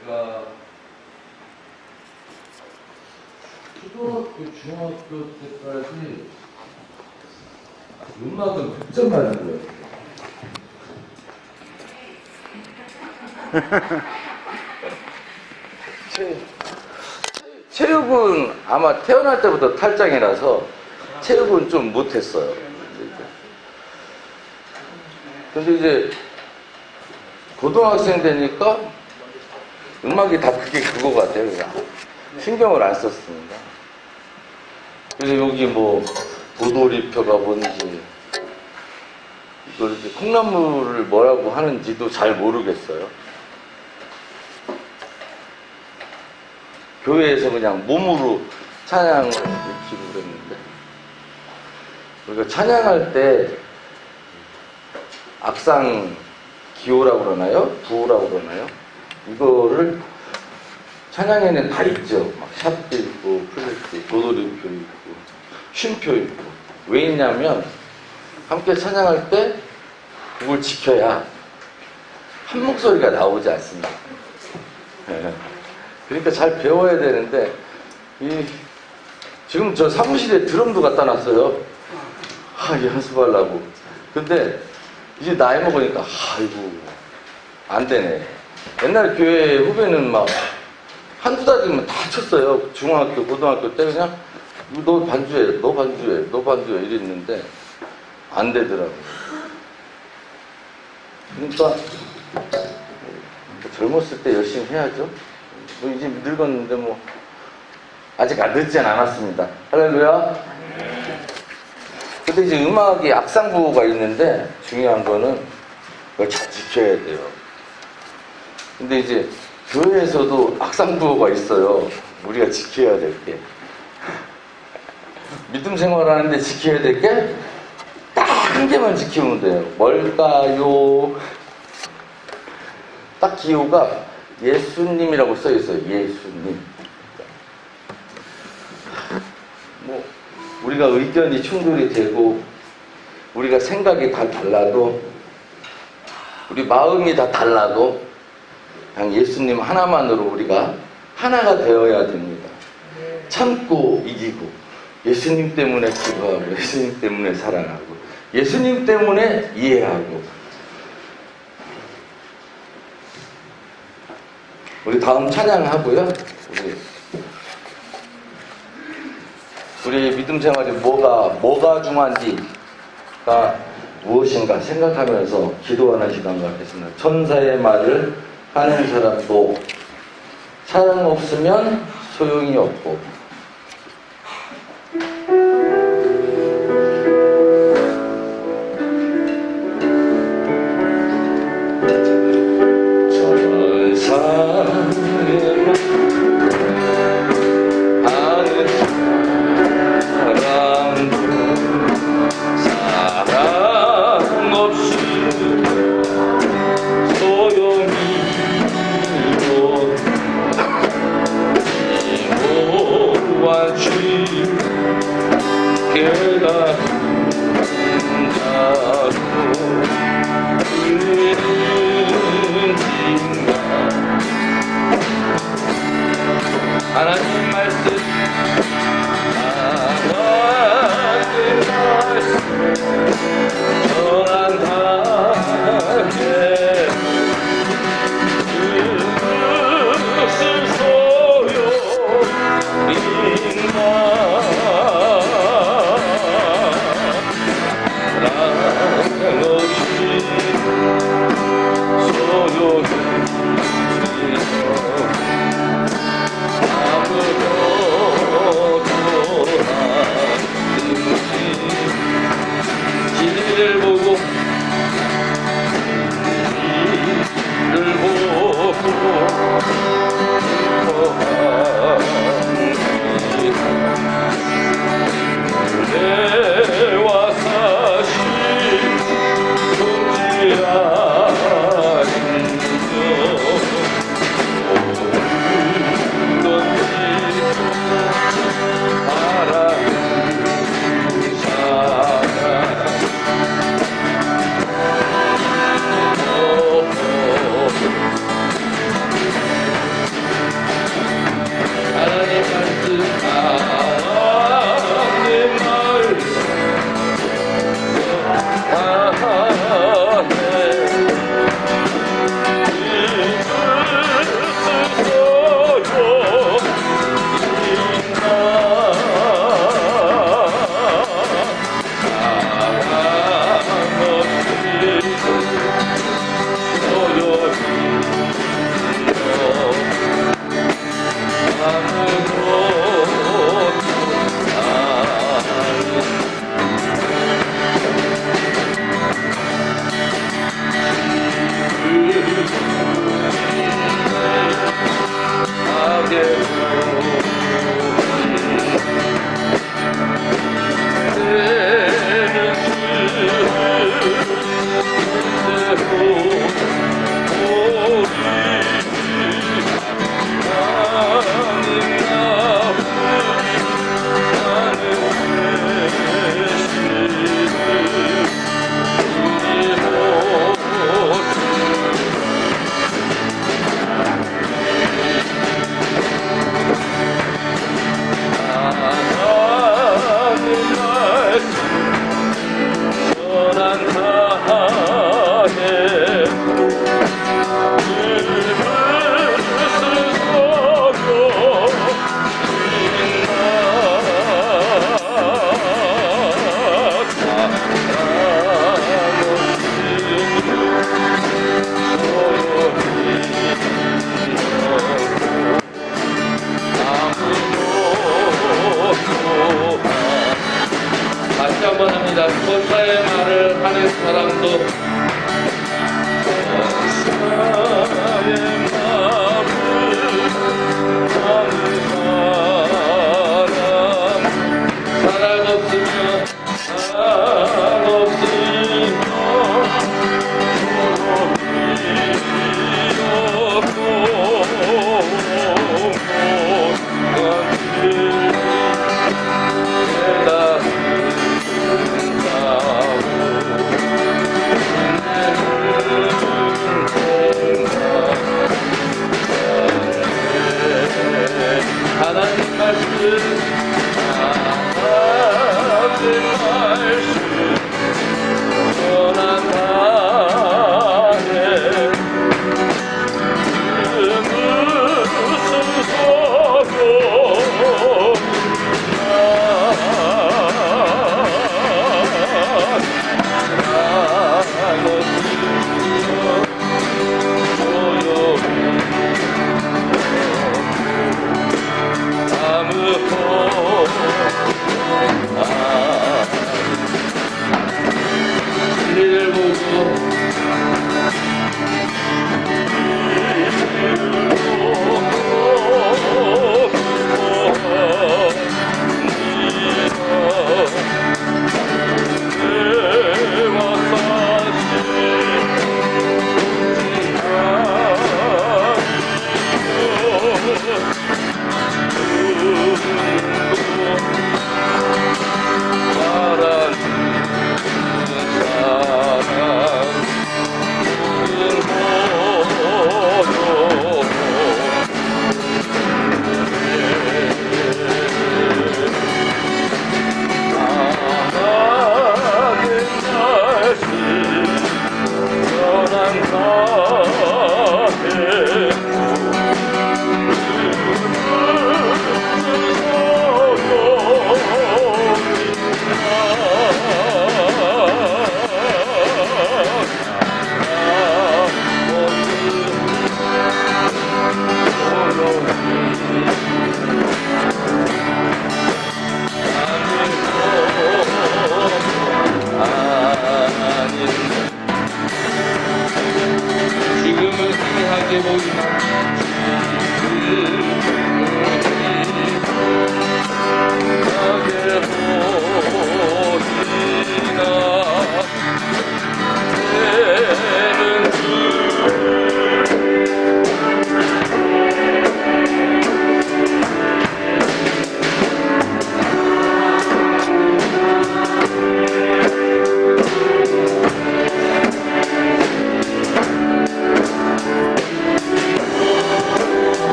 제가 초등학교, 중학교 때까지 음악은 100점 맞은 거예요. 체육은 아마 태어날 때부터 탈장이라서 체육은 좀 못했어요. 근데 이제 고등학생 되니까 음악이 다 그게 그거 같아요. 그냥 신경을 안 썼습니다. 그래서 여기 뭐 도돌이표가 뭔지 이걸 이렇게 콩나물을 뭐라고 하는지도 잘 모르겠어요. 교회에서 그냥 몸으로 찬양을 익히고 그랬는데, 우리가 찬양할 때 악상 기호라고 그러나요? 부호라고 그러나요? 이거를 찬양에는 다 있죠. 막 샵도 있고, 플랫도 있고, 도돌이표 있고, 쉼표 있고. 왜 있냐면 함께 찬양할 때 그걸 지켜야 한 목소리가 나오지 않습니다. 그러니까 잘 배워야 되는데, 지금 저 사무실에 드럼도 갖다 놨어요. 연습하려고. 근데 이제 나이 먹으니까 아이고 안 되네. 옛날 교회 후배는 막 한두 달이면 다 쳤어요. 중학교, 고등학교 때 그냥 너 반주해, 너 반주해, 너 반주해 이랬는데 안 되더라고요. 그러니까 젊었을 때 열심히 해야죠. 뭐 이제 늙었는데 뭐 아직 안 늦진 않았습니다. 할렐루야. 근데 이제 음악이 악상부호가 있는데 중요한 거는 그걸 잘 지켜야 돼요. 근데 이제 교회에서도 악상부호가 있어요. 우리가 지켜야 될 게. 믿음 생활하는데 지켜야 될 게 딱 한 개만 지키면 돼요. 뭘까요? 딱 기호가 예수님이라고 써 있어요. 예수님. 뭐 우리가 의견이 충돌이 되고 우리가 생각이 다 달라도 우리 마음이 다 달라도 그냥 예수님 하나만으로 우리가 하나가 되어야 됩니다. 참고 이기고 예수님 때문에 기도하고 예수님 때문에 사랑하고 예수님 때문에 이해하고. 우리 다음 찬양하고요. 우리 믿음 생활이 뭐가 중요한지가 무엇인가 생각하면서 기도하는 시간 갖겠습니다. 천사의 말을 하는 사람도 사랑 없으면 소용이 없고. 소용이 없고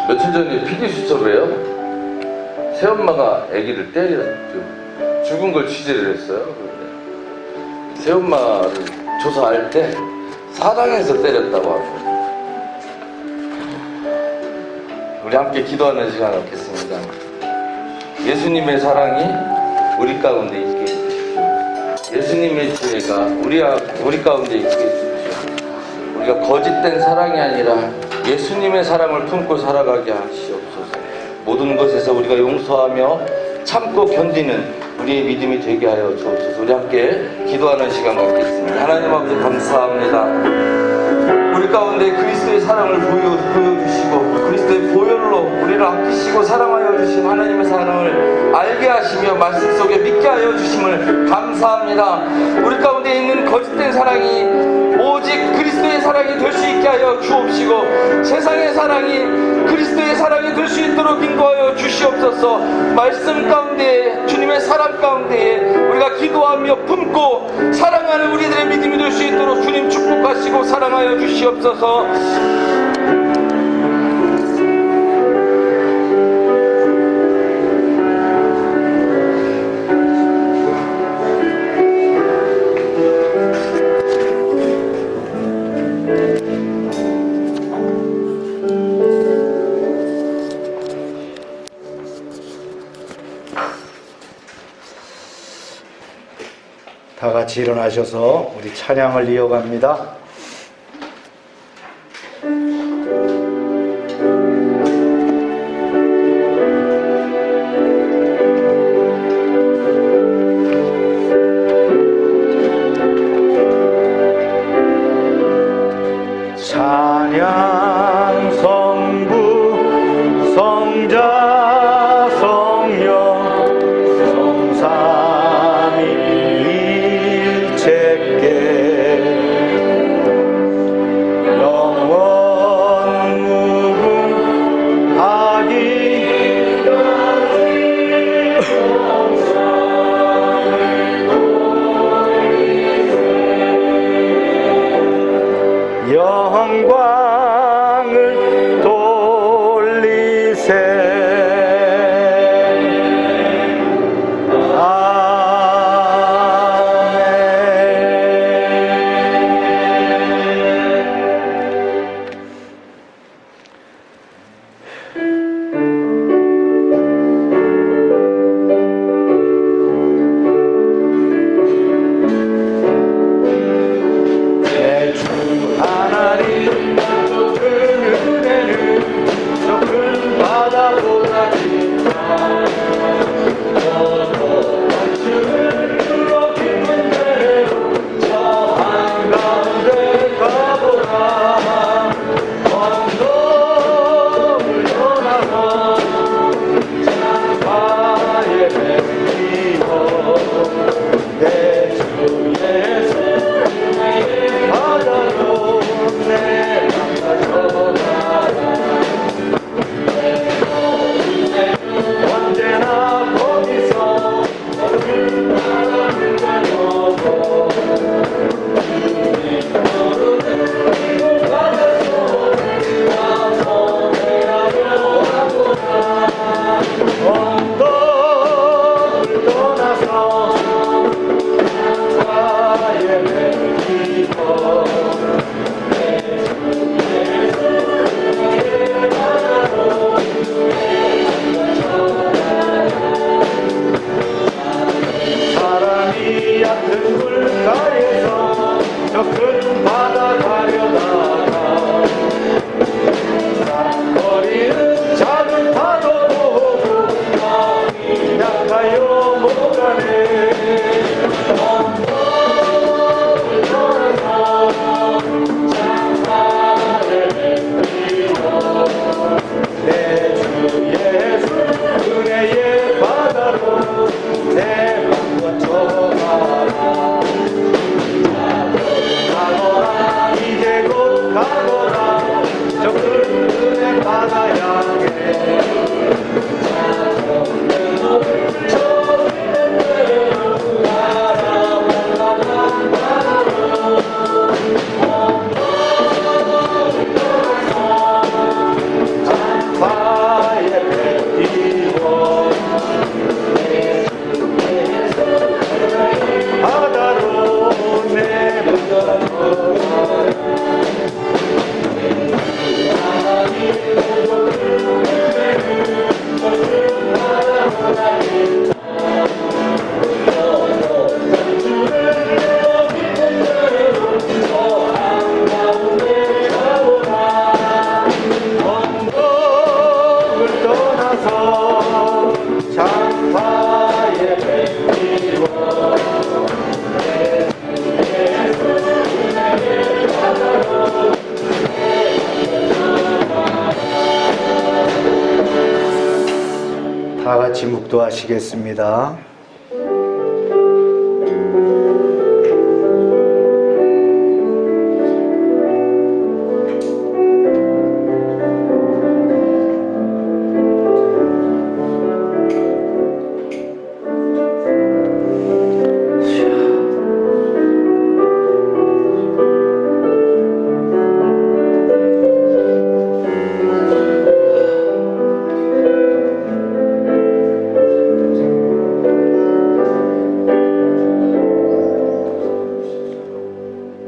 며칠 전에 PD수첩에요. 새엄마가 아기를 죽은 걸 취재를 했어요. 새엄마를 조사할 때 사랑해서 때렸다고 하고. 우리 함께 기도하는 시간 갖겠습니다. 예수님의 사랑이 우리 가운데 있게 해주십시오. 예수님의 지혜가 우리 가운데 있게 해주십시오. 우리가 거짓된 사랑이 아니라 예수님의 사랑을 품고 살아가게 하시옵소서. 모든 것에서 우리가 용서하며 참고 견디는 우리의 믿음이 되게 하여 주옵소서. 우리 함께 기도하는 시간 갖겠습니다. 하나님 아버지 감사합니다. 우리 가운데 그리스도의 사랑을 보여주시고 그리스도의 보혈로 우리를 아끼시고 사랑하여 주신 하나님의 사랑을 알게 하시며 말씀 속에 믿게 하여 주심을 감사합니다. 우리 가운데 있는 거짓된 사랑이 오직 그리스도의 사랑이 될 수 있게 하여 주옵시고 세상의 사랑이 그리스도의 사랑이 될 수 있도록 인도하여 주시옵소서. 말씀 가운데 주님의 사랑 가운데 우리가 기도하며 품고 사랑하는 우리들의 믿음이 될 수 있도록 주님 축복하시고 사랑하여 주시옵소서. 다 같이 일어나셔서 우리 찬양을 이어갑니다. 찬양 성부 성자 성령 성삼위 일체께 큰 물가에서 저 큰 바다 가려다가 거리는 작은 파도 보고 약하여 못 가네. 내 주 예수 은혜의 바다로 내 맘 걷혀가라. 가거라 이제 곧 가거라 저 큰 은혜 바다 향해. 다 같이 묵도하시겠습니다.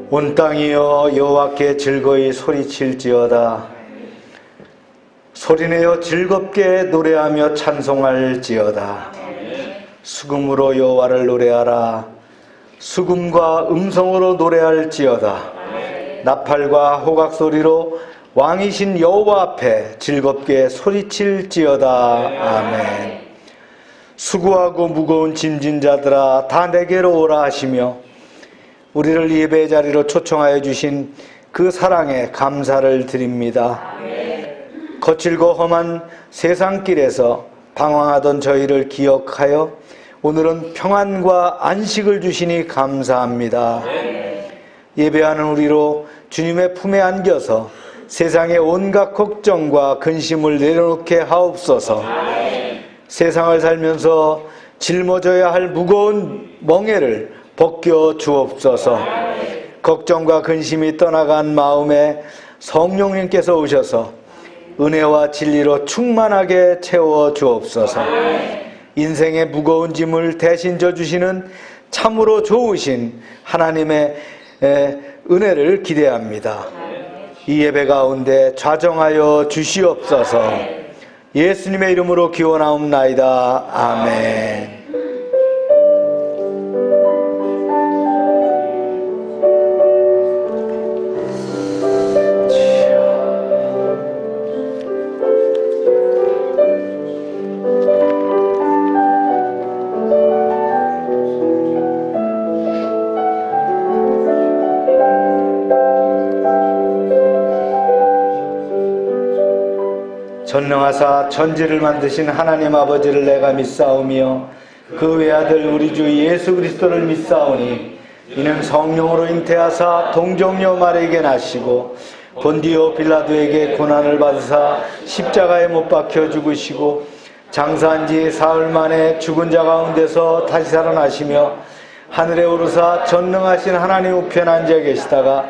온 땅이여 여호와께 즐거이 소리칠지어다. 소리내어 즐겁게 노래하며 찬송할지어다. 수금으로 여호와를 노래하라. 수금과 음성으로 노래할지어다. 나팔과 호각 소리로 왕이신 여호와 앞에 즐겁게 소리칠지어다. 아멘. 수고하고 무거운 짐진 자들아 다 내게로 오라 하시며 우리를 예배 자리로 초청하여 주신 그 사랑에 감사를 드립니다. 거칠고 험한 세상길에서 방황하던 저희를 기억하여 오늘은 평안과 안식을 주시니 감사합니다. 예배하는 우리로 주님의 품에 안겨서 세상의 온갖 걱정과 근심을 내려놓게 하옵소서. 세상을 살면서 짊어져야 할 무거운 멍에를 벗겨 주옵소서. 걱정과 근심이 떠나간 마음에 성령님께서 오셔서 은혜와 진리로 충만하게 채워 주옵소서. 인생의 무거운 짐을 대신 져주시는 참으로 좋으신 하나님의 은혜를 기대합니다. 이 예배 가운데 좌정하여 주시옵소서. 예수님의 이름으로 기원하옵나이다. 아멘. 전능하사 천지를 만드신 하나님 아버지를 내가 믿사오며 그 외아들 우리 주 예수 그리스도를 믿사오니 이는 성령으로 잉태하사 동정녀 마리에게 나시고 본디오 빌라도에게 고난을 받으사 십자가에 못 박혀 죽으시고 장사한 지 사흘 만에 죽은 자 가운데서 다시 살아나시며 하늘에 오르사 전능하신 하나님 우편에 앉아 계시다가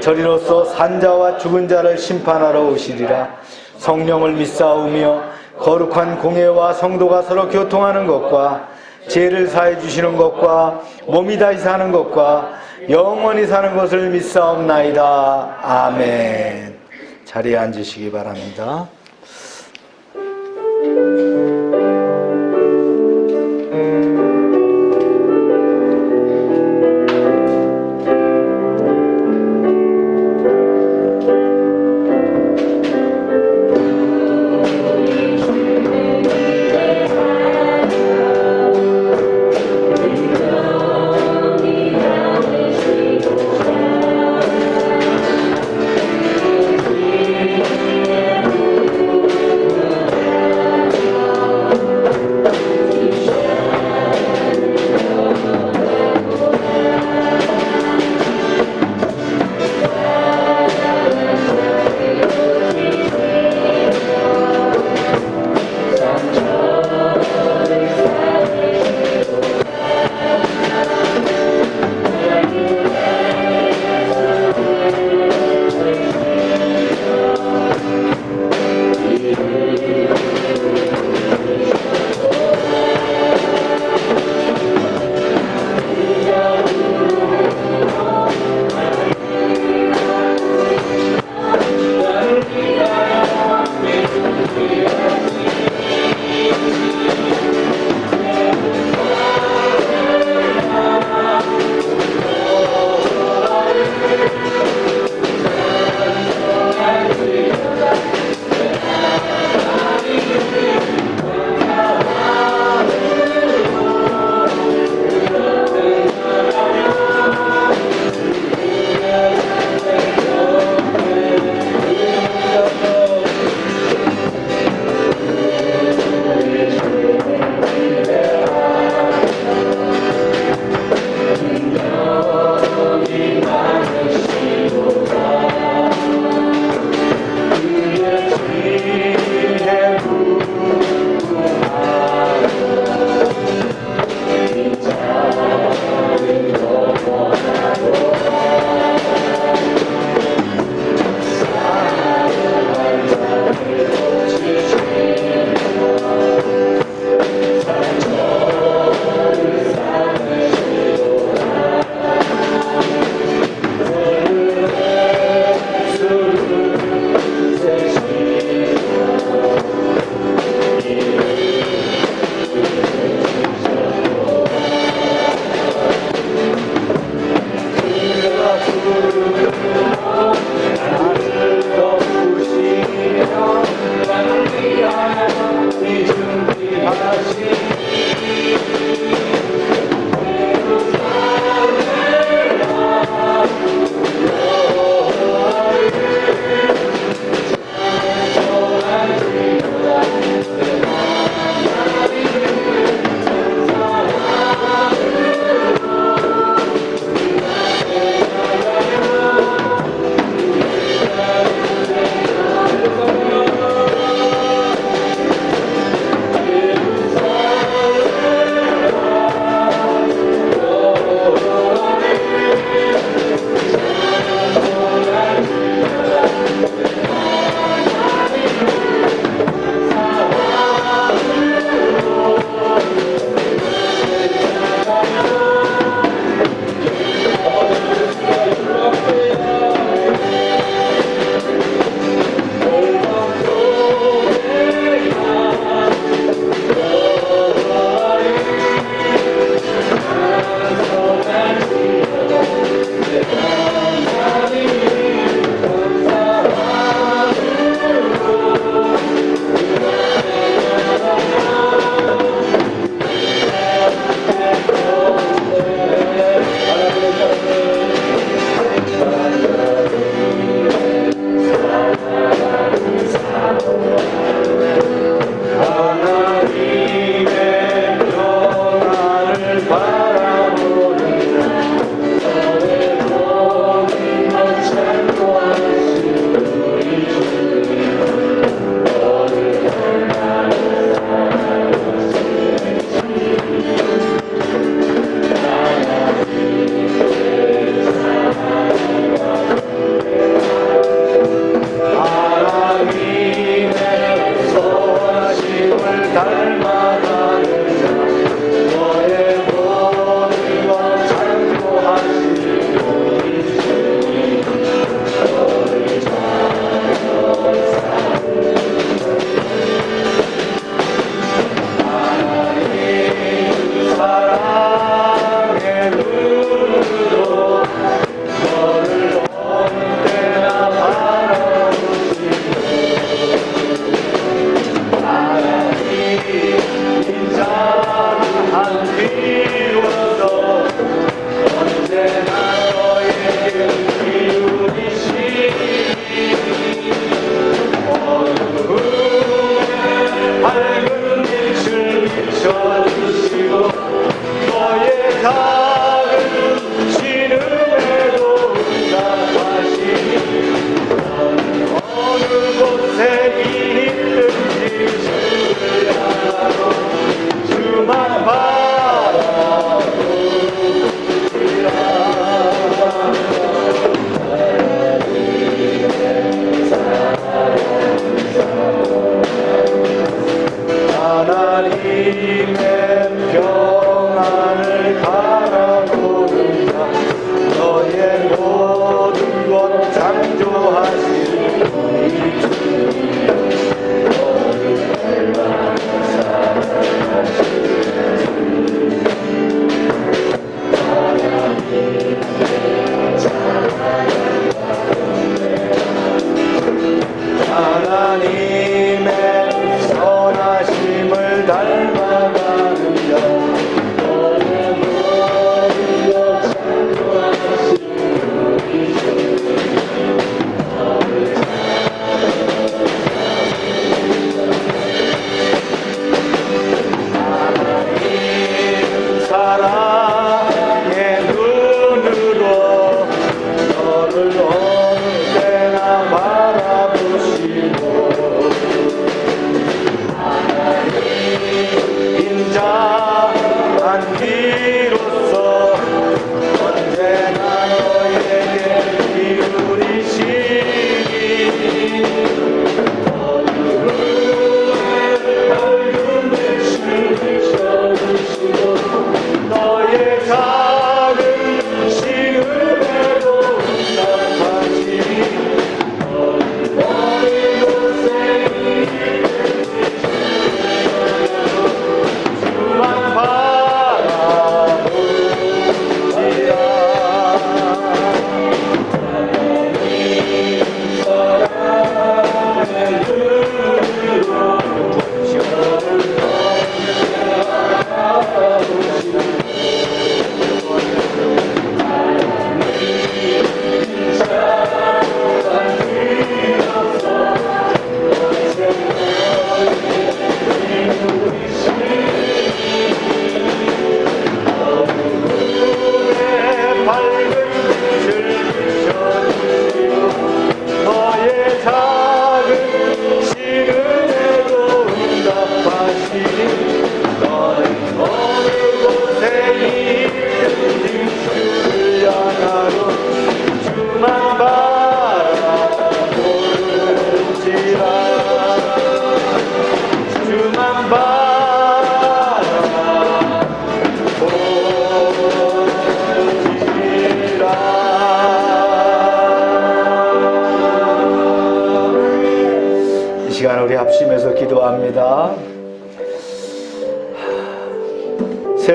저리로서 산자와 죽은 자를 심판하러 오시리라. 성령을 믿사오며 거룩한 공예와 성도가 서로 교통하는 것과 죄를 사해 주시는 것과 몸이 다시 사는 것과 영원히 사는 것을 믿사옵나이다. 아멘. 자리에 앉으시기 바랍니다.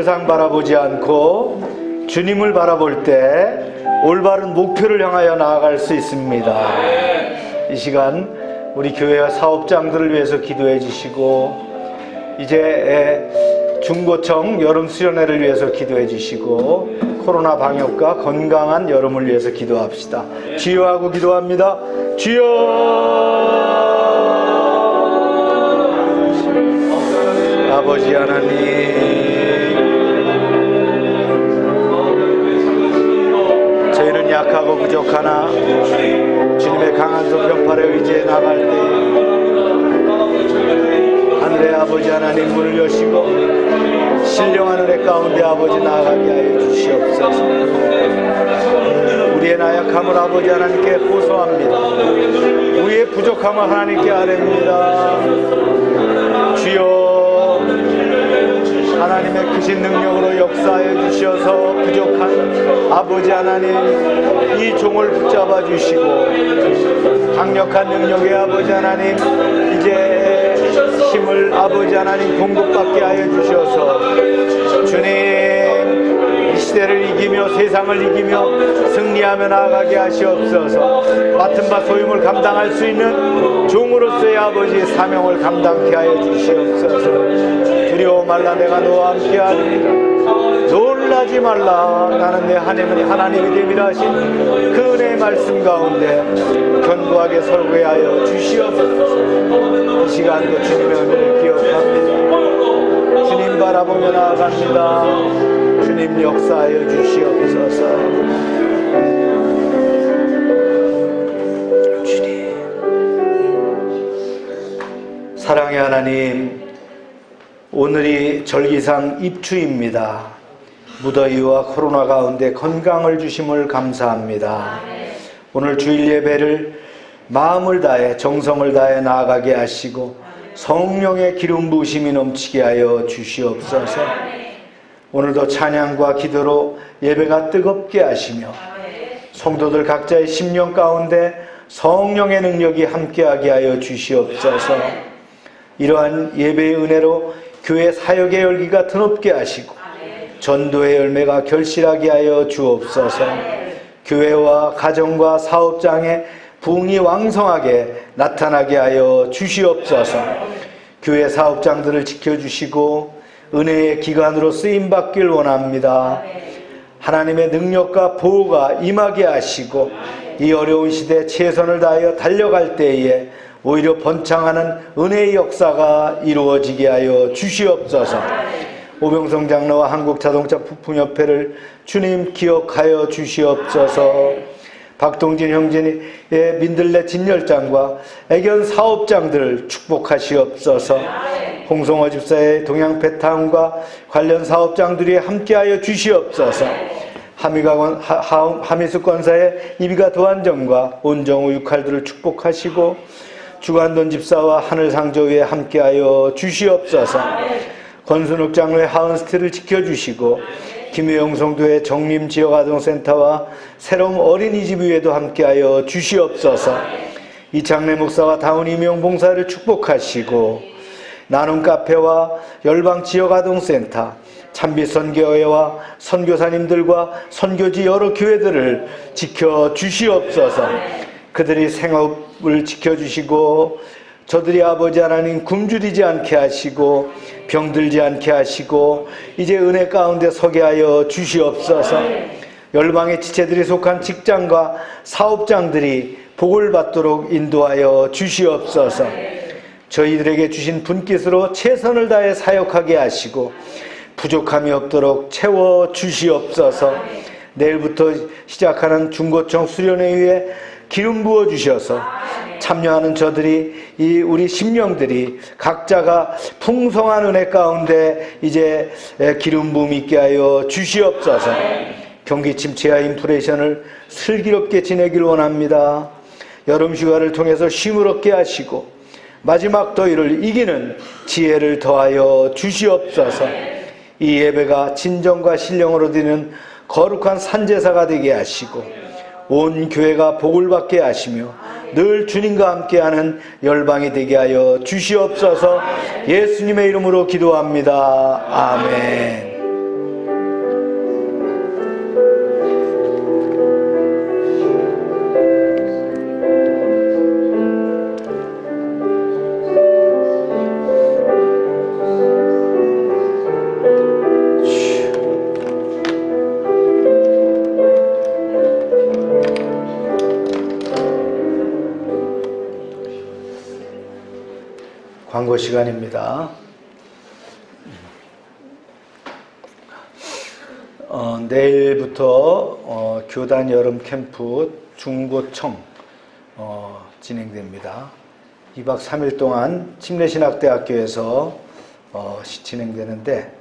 세상 바라보지 않고 주님을 바라볼 때 올바른 목표를 향하여 나아갈 수 있습니다. 이 시간 우리 교회와 사업장들을 위해서 기도해 주시고, 이제 중고청 여름 수련회를 위해서 기도해 주시고, 코로나 방역과 건강한 여름을 위해서 기도합시다. 주여 하고 기도합니다. 주여. 아버지 하나님, 저희는 약하고 부족하나 주님의 강한 손편팔에 의지해 나갈 때 하늘의 아버지 하나님 문을 여시고 신령한 은혜 가운데 아버지 나아가게 하여 주시옵소서. 우리의 나약함을 아버지 하나님께 호소합니다. 우리의 부족함을 하나님께 아뢰입니다. 주여, 하나님의 크신 능력으로 역사하여 주셔서 부족한 아버지 하나님, 이 종을 붙잡아 주시고 강력한 능력의 아버지 하나님, 이제 힘을 아버지 하나님 공급받게 하여 주셔서 주님, 이 시대를 이기며 세상을 이기며 승리하며 나아가게 하시옵소서. 맡은 바 소임을 감당할 수 있는 종으로서의 아버지의 사명을 감당케 하여 주시옵소서. 두려워 말라, 내가 너와 함께 하리라. 놀라지 말라, 나는 내 하나님이 됨이라 하신 그 은혜의 말씀 가운데 견고하게 설계하여 주시옵소서. 이 시간도 주님의 은혜를 기억합니다. 주님 바라보며 나아갑니다. 주님 역사하여 주시옵소서. 주님, 사랑의 하나님, 오늘이 절기상 입추입니다. 무더위와 코로나 가운데 건강을 주심을 감사합니다. 오늘 주일 예배를 마음을 다해 정성을 다해 나아가게 하시고 성령의 기름 부으심이 넘치게 하여 주시옵소서. 오늘도 찬양과 기도로 예배가 뜨겁게 하시며 성도들 각자의 심령 가운데 성령의 능력이 함께하게 하여 주시옵소서. 이러한 예배의 은혜로 교회 사역의 열기가 드높게 하시고 전도의 열매가 결실하게 하여 주옵소서. 교회와 가정과 사업장에 부흥이 왕성하게 나타나게 하여 주시옵소서. 교회 사업장들을 지켜주시고 은혜의 기관으로 쓰임받길 원합니다. 하나님의 능력과 보호가 임하게 하시고 이 어려운 시대에 최선을 다하여 달려갈 때에 오히려 번창하는 은혜의 역사가 이루어지게 하여 주시옵소서. 오병성 장로와 한국자동차 부품협회를 주님 기억하여 주시옵소서. 박동진 형제의 민들레 진열장과 애견 사업장들을 축복하시옵소서. 홍성호 집사의 동양페타운과 관련 사업장들이 함께하여 주시옵소서. 하미수 권사의 이비가 도안점과 온정우 육할들을 축복하시고 주관돈 집사와 하늘상조위에 함께하여 주시옵소서. 권순욱 장로의 하은스틸을 지켜주시고 김혜영 성도의 정림지역아동센터와 새로운 어린이집 위에도 함께하여 주시옵소서. 이창래 목사와 다운 임용 봉사를 축복하시고 나눔 카페와 열방지역아동센터, 참빛 선교회와 선교사님들과 선교지 여러 교회들을 지켜주시옵소서. 그들이 생업을 지켜주시고 저들이 아버지 하나님 굶주리지 않게 하시고 병들지 않게 하시고 이제 은혜 가운데 서게 하여 주시옵소서. 열방의 지체들이 속한 직장과 사업장들이 복을 받도록 인도하여 주시옵소서. 저희들에게 주신 분깃으로 최선을 다해 사역하게 하시고 부족함이 없도록 채워 주시옵소서. 내일부터 시작하는 중고청 수련회에 기름 부어 주셔서 참여하는 저들이 우리 심령들이 각자가 풍성한 은혜 가운데 이제 기름 부음 있게 하여 주시옵소서. 경기 침체와 인플레이션을 슬기롭게 지내길 원합니다. 여름 휴가를 통해서 쉼을 얻게 하시고 마지막 더위를 이기는 지혜를 더하여 주시옵소서. 이 예배가 진정과 신령으로 드리는 거룩한 산제사가 되게 하시고 온 교회가 복을 받게 하시며 늘 주님과 함께하는 열방이 되게 하여 주시옵소서. 예수님의 이름으로 기도합니다. 아멘. 광고 시간입니다. 내일부터 교단 여름 캠프 중고청 진행됩니다. 2박 3일 동안 침례신학대학교에서 진행되는데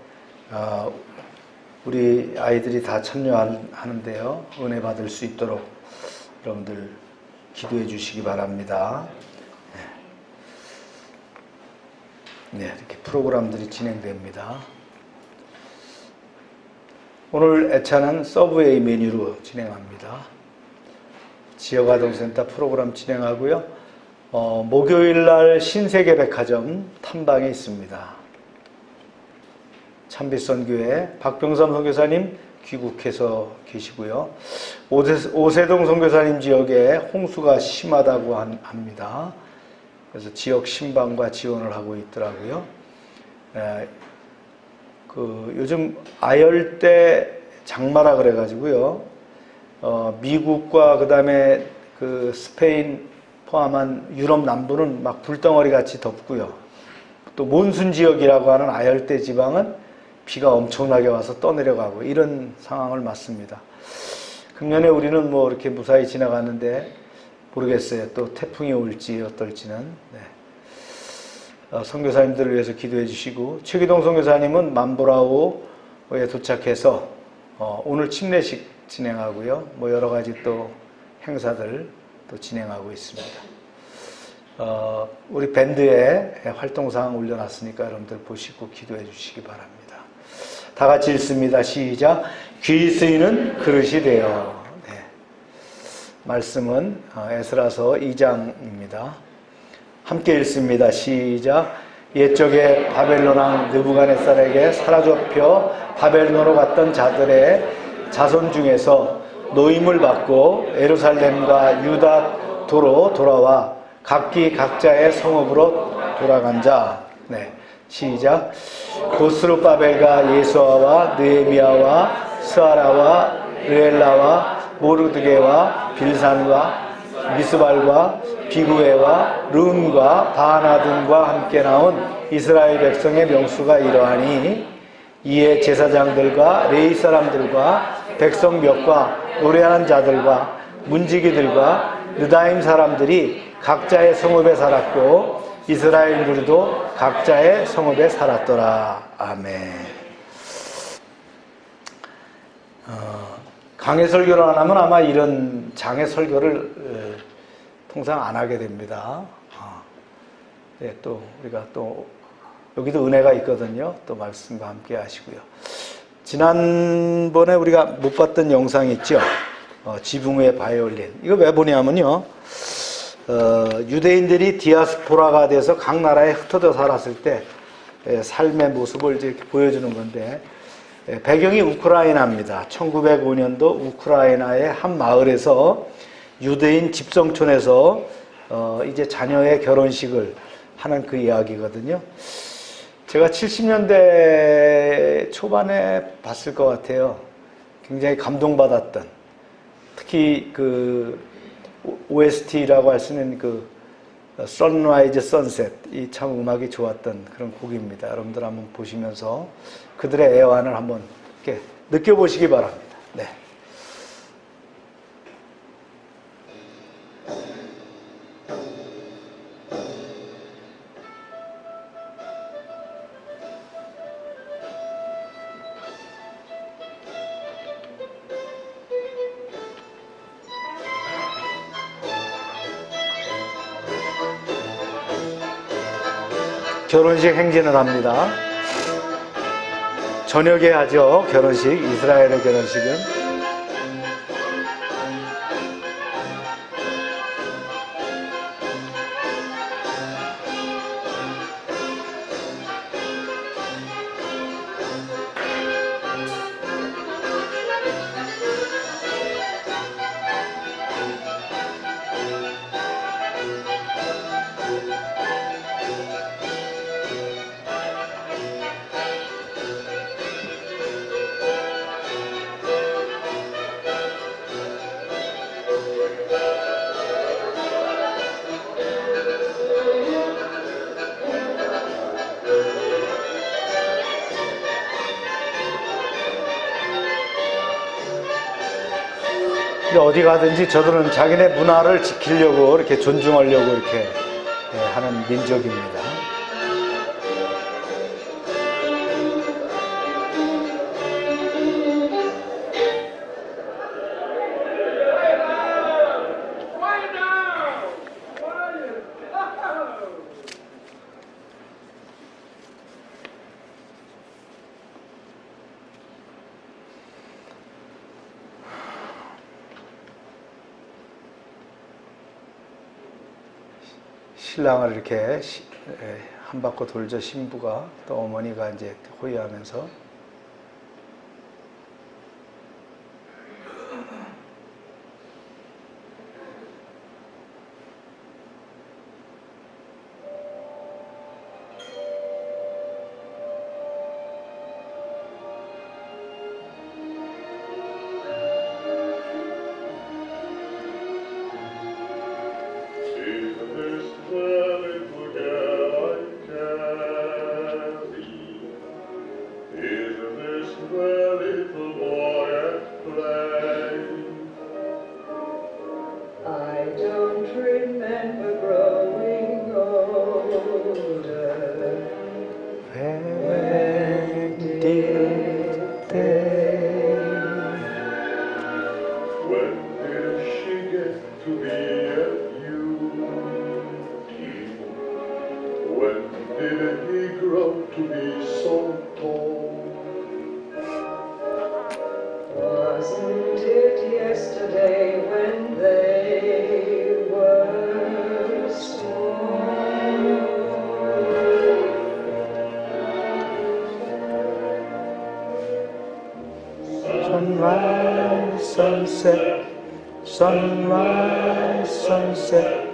우리 아이들이 다 참여하는데요. 은혜 받을 수 있도록 여러분들 기도해 주시기 바랍니다. 네, 이렇게 프로그램들이 진행됩니다. 오늘 애차는 서브웨이 메뉴로 진행합니다. 지역아동센터 프로그램 진행하고요. 목요일날 신세계백화점 탐방이 있습니다. 참빛선교회 박병삼 선교사님 귀국해서 계시고요. 오세동 선교사님 지역에 홍수가 심하다고 합니다. 그래서 지역 신방과 지원을 하고 있더라고요. 요즘 아열대 장마라 그래가지고요. 미국과 그 다음에 스페인 포함한 유럽 남부는 막 불덩어리 같이 덥고요. 또 몬순 지역이라고 하는 아열대 지방은 비가 엄청나게 와서 떠내려가고 이런 상황을 맞습니다. 금년에 우리는 뭐 이렇게 무사히 지나가는데 모르겠어요. 또 태풍이 올지 어떨지는. 네. 선교사님들을 위해서 기도해 주시고, 최기동 선교사님은 만보라우에 도착해서 오늘 침례식 진행하고요. 뭐 여러 가지 또 행사들 또 진행하고 있습니다. 우리 밴드에 활동사항 올려놨으니까 여러분들 보시고 기도해 주시기 바랍니다. 다 같이 읽습니다. 시작. 귀 쓰이는 그릇이 되어. 네. 말씀은 에스라서 2장입니다. 함께 읽습니다. 시작. 옛적에 바벨론 왕 느부갓네살에게 사로잡혀 바벨론으로 갔던 자들의 자손 중에서 노임을 받고 예루살렘과 유다 도로 돌아와 각기 각자의 성읍으로 돌아간 자. 네. 시작. 고스룹바벨과 예수아와 느헤미야와 스아라와 르엘라와 모르드게와 빌산과 미스발과 비구에와 르움과 바하나 등과 함께 나온 이스라엘 백성의 명수가 이러하니, 이에 제사장들과 레위 사람들과 백성 몇과 노래하는 자들과 문지기들과 느다임 사람들이 각자의 성읍에 살았고 이스라엘 무리도 각자의 성읍에 살았더라. 아멘. 강해 설교를 안 하면 아마 이런 장애 설교를 통상 안 하게 됩니다. 네, 또 우리가 또 여기도 은혜가 있거든요. 또 말씀과 함께 하시고요. 지난번에 우리가 못 봤던 영상 있죠. 지붕의 바이올린. 이거 왜 보냐면요. 유대인들이 디아스포라가 돼서 각 나라에 흩어져 살았을 때 삶의 모습을 이렇게 보여주는 건데, 배경이 우크라이나입니다. 1905년도 우크라이나의 한 마을에서 유대인 집성촌에서 이제 자녀의 결혼식을 하는 그 이야기거든요. 제가 70년대 초반에 봤을 것 같아요. 굉장히 감동받았던, 특히 그 OST라고 할 수 있는 그 Sunrise, Sunset, 이 참 음악이 좋았던 그런 곡입니다. 여러분들 한번 보시면서 그들의 애환을 한번 이렇게 느껴보시기 바랍니다. 네. 결혼식 행진을 합니다. 저녁에 하죠. 결혼식, 이스라엘의 결혼식은. 어디 가든지 저들은 자기네 문화를 지키려고 이렇게 존중하려고 이렇게 하는 민족입니다. 신랑을 이렇게 한 바퀴 돌죠. 신부가 또 어머니가 이제 호위하면서 sunset, sunrise, sunset.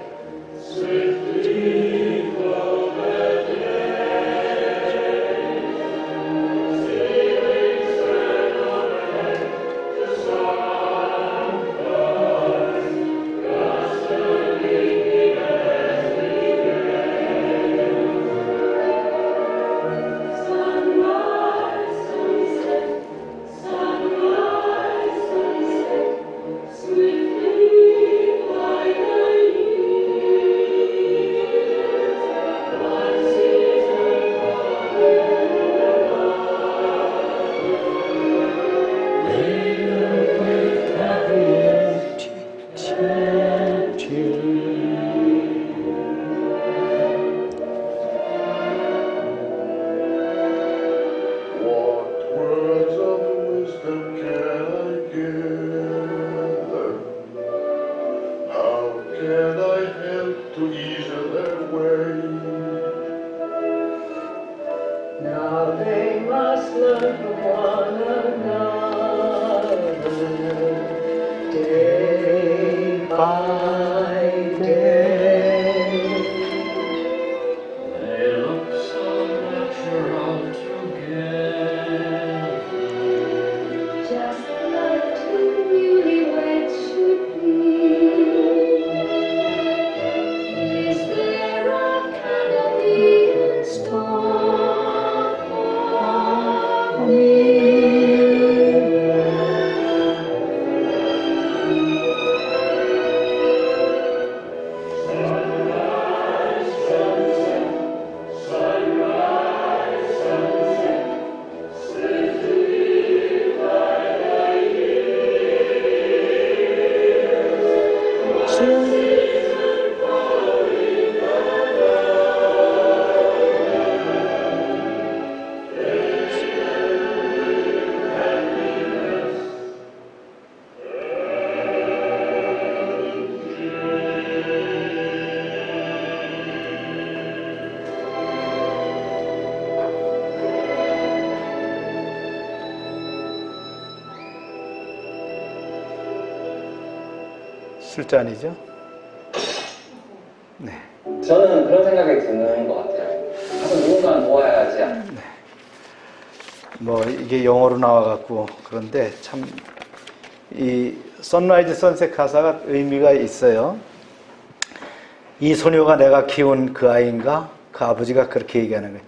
술잔이죠? 네. 저는 그런 생각이 드는 것 같아요. 가서 누군가는 도와야지. 뭐 이게 영어로 나와갖고 그런데 참 이 선라이즈 선셋 가사가 의미가 있어요. 이 소녀가 내가 키운 그 아이인가? 그 아버지가 그렇게 얘기하는 거예요.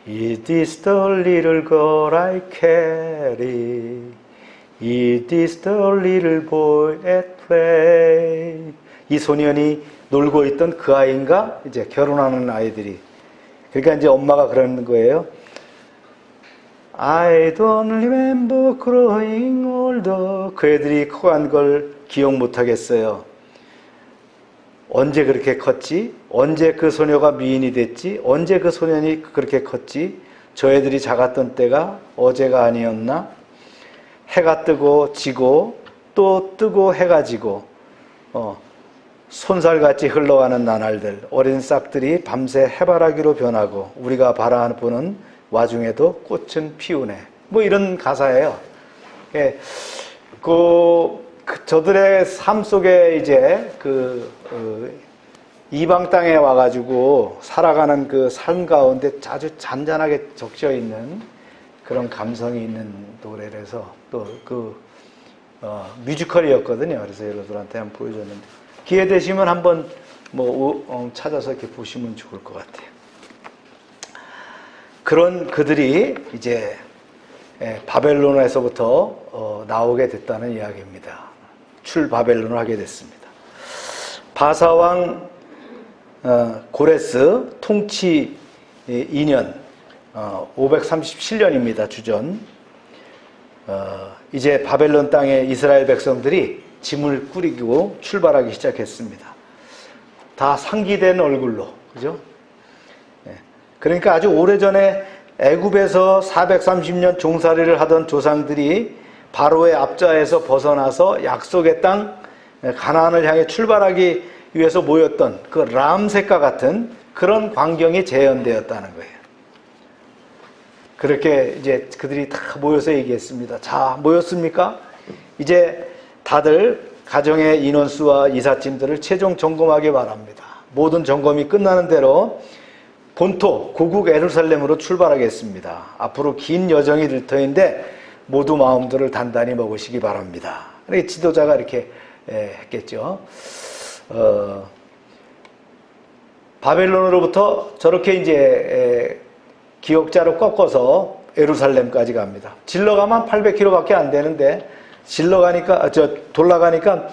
Is this the little girl I carry? It is the little boy at play. 이 소년이 놀고 있던 그 아이인가? 이제 결혼하는 아이들이. 그러니까 이제 엄마가 그러는 거예요. I don't remember growing older. 그 애들이 커간 걸 기억 못 하겠어요. 언제 그렇게 컸지? 언제 그 소녀가 미인이 됐지? 언제 그 소년이 그렇게 컸지? 저 애들이 작았던 때가 어제가 아니었나? 해가 뜨고 지고 또 뜨고 해가 지고 손살같이 흘러가는 나날들, 어린 싹들이 밤새 해바라기로 변하고 우리가 바라보는 와중에도 꽃은 피우네. 뭐 이런 가사예요. 예, 저들의 삶 속에 이제 이방 땅에 와가지고 살아가는 그 삶 가운데 아주 잔잔하게 적셔 있는 그런 감성이 있는 노래라서 또 뮤지컬이었거든요. 그래서 여러분들한테 한번 보여줬는데 기회 되시면 한번 찾아서 이렇게 보시면 좋을 것 같아요. 그런 그들이 이제 바벨론에서부터 나오게 됐다는 이야기입니다. 출바벨론을 하게 됐습니다. 바사왕 고레스 통치 2년 537년입니다. 주전. 이제 바벨론 땅에 이스라엘 백성들이 짐을 꾸리고 출발하기 시작했습니다. 다 상기된 얼굴로, 그죠? 그러니까 아주 오래전에 애굽에서 430년 종살이를 하던 조상들이 바로의 압좌에서 벗어나서 약속의 땅 가나안을 향해 출발하기 위해서 모였던 그 람셋과 같은 그런 광경이 재현되었다는 거예요. 그렇게 이제 그들이 다 모여서 얘기했습니다. 자, 모였습니까? 이제 다들 가정의 인원수와 이삿짐들을 최종 점검하기 바랍니다. 모든 점검이 끝나는 대로 본토 고국 예루살렘으로 출발하겠습니다. 앞으로 긴 여정이 될 터인데 모두 마음들을 단단히 먹으시기 바랍니다. 이렇게 지도자가 이렇게 했겠죠. 바벨론으로부터 저렇게 이제 기역자로 꺾어서 예루살렘까지 갑니다. 질러 가면 800km밖에 안 되는데 돌아가니까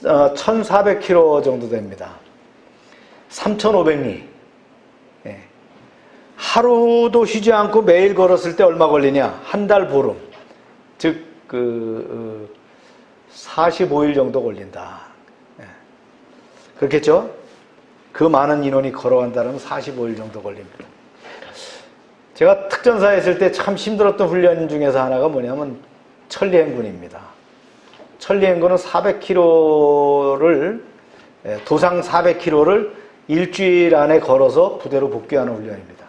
1400km 정도 됩니다. 3500리. 하루도 쉬지 않고 매일 걸었을 때 얼마 걸리냐? 한 달 보름. 즉 45일 정도 걸린다. 그렇겠죠? 그 많은 인원이 걸어간다면 45일 정도 걸립니다. 제가 특전사에 있을 때 참 힘들었던 훈련 중에서 하나가 뭐냐면 천리행군입니다. 천리행군은 400km를 도상 400km를 일주일 안에 걸어서 부대로 복귀하는 훈련입니다.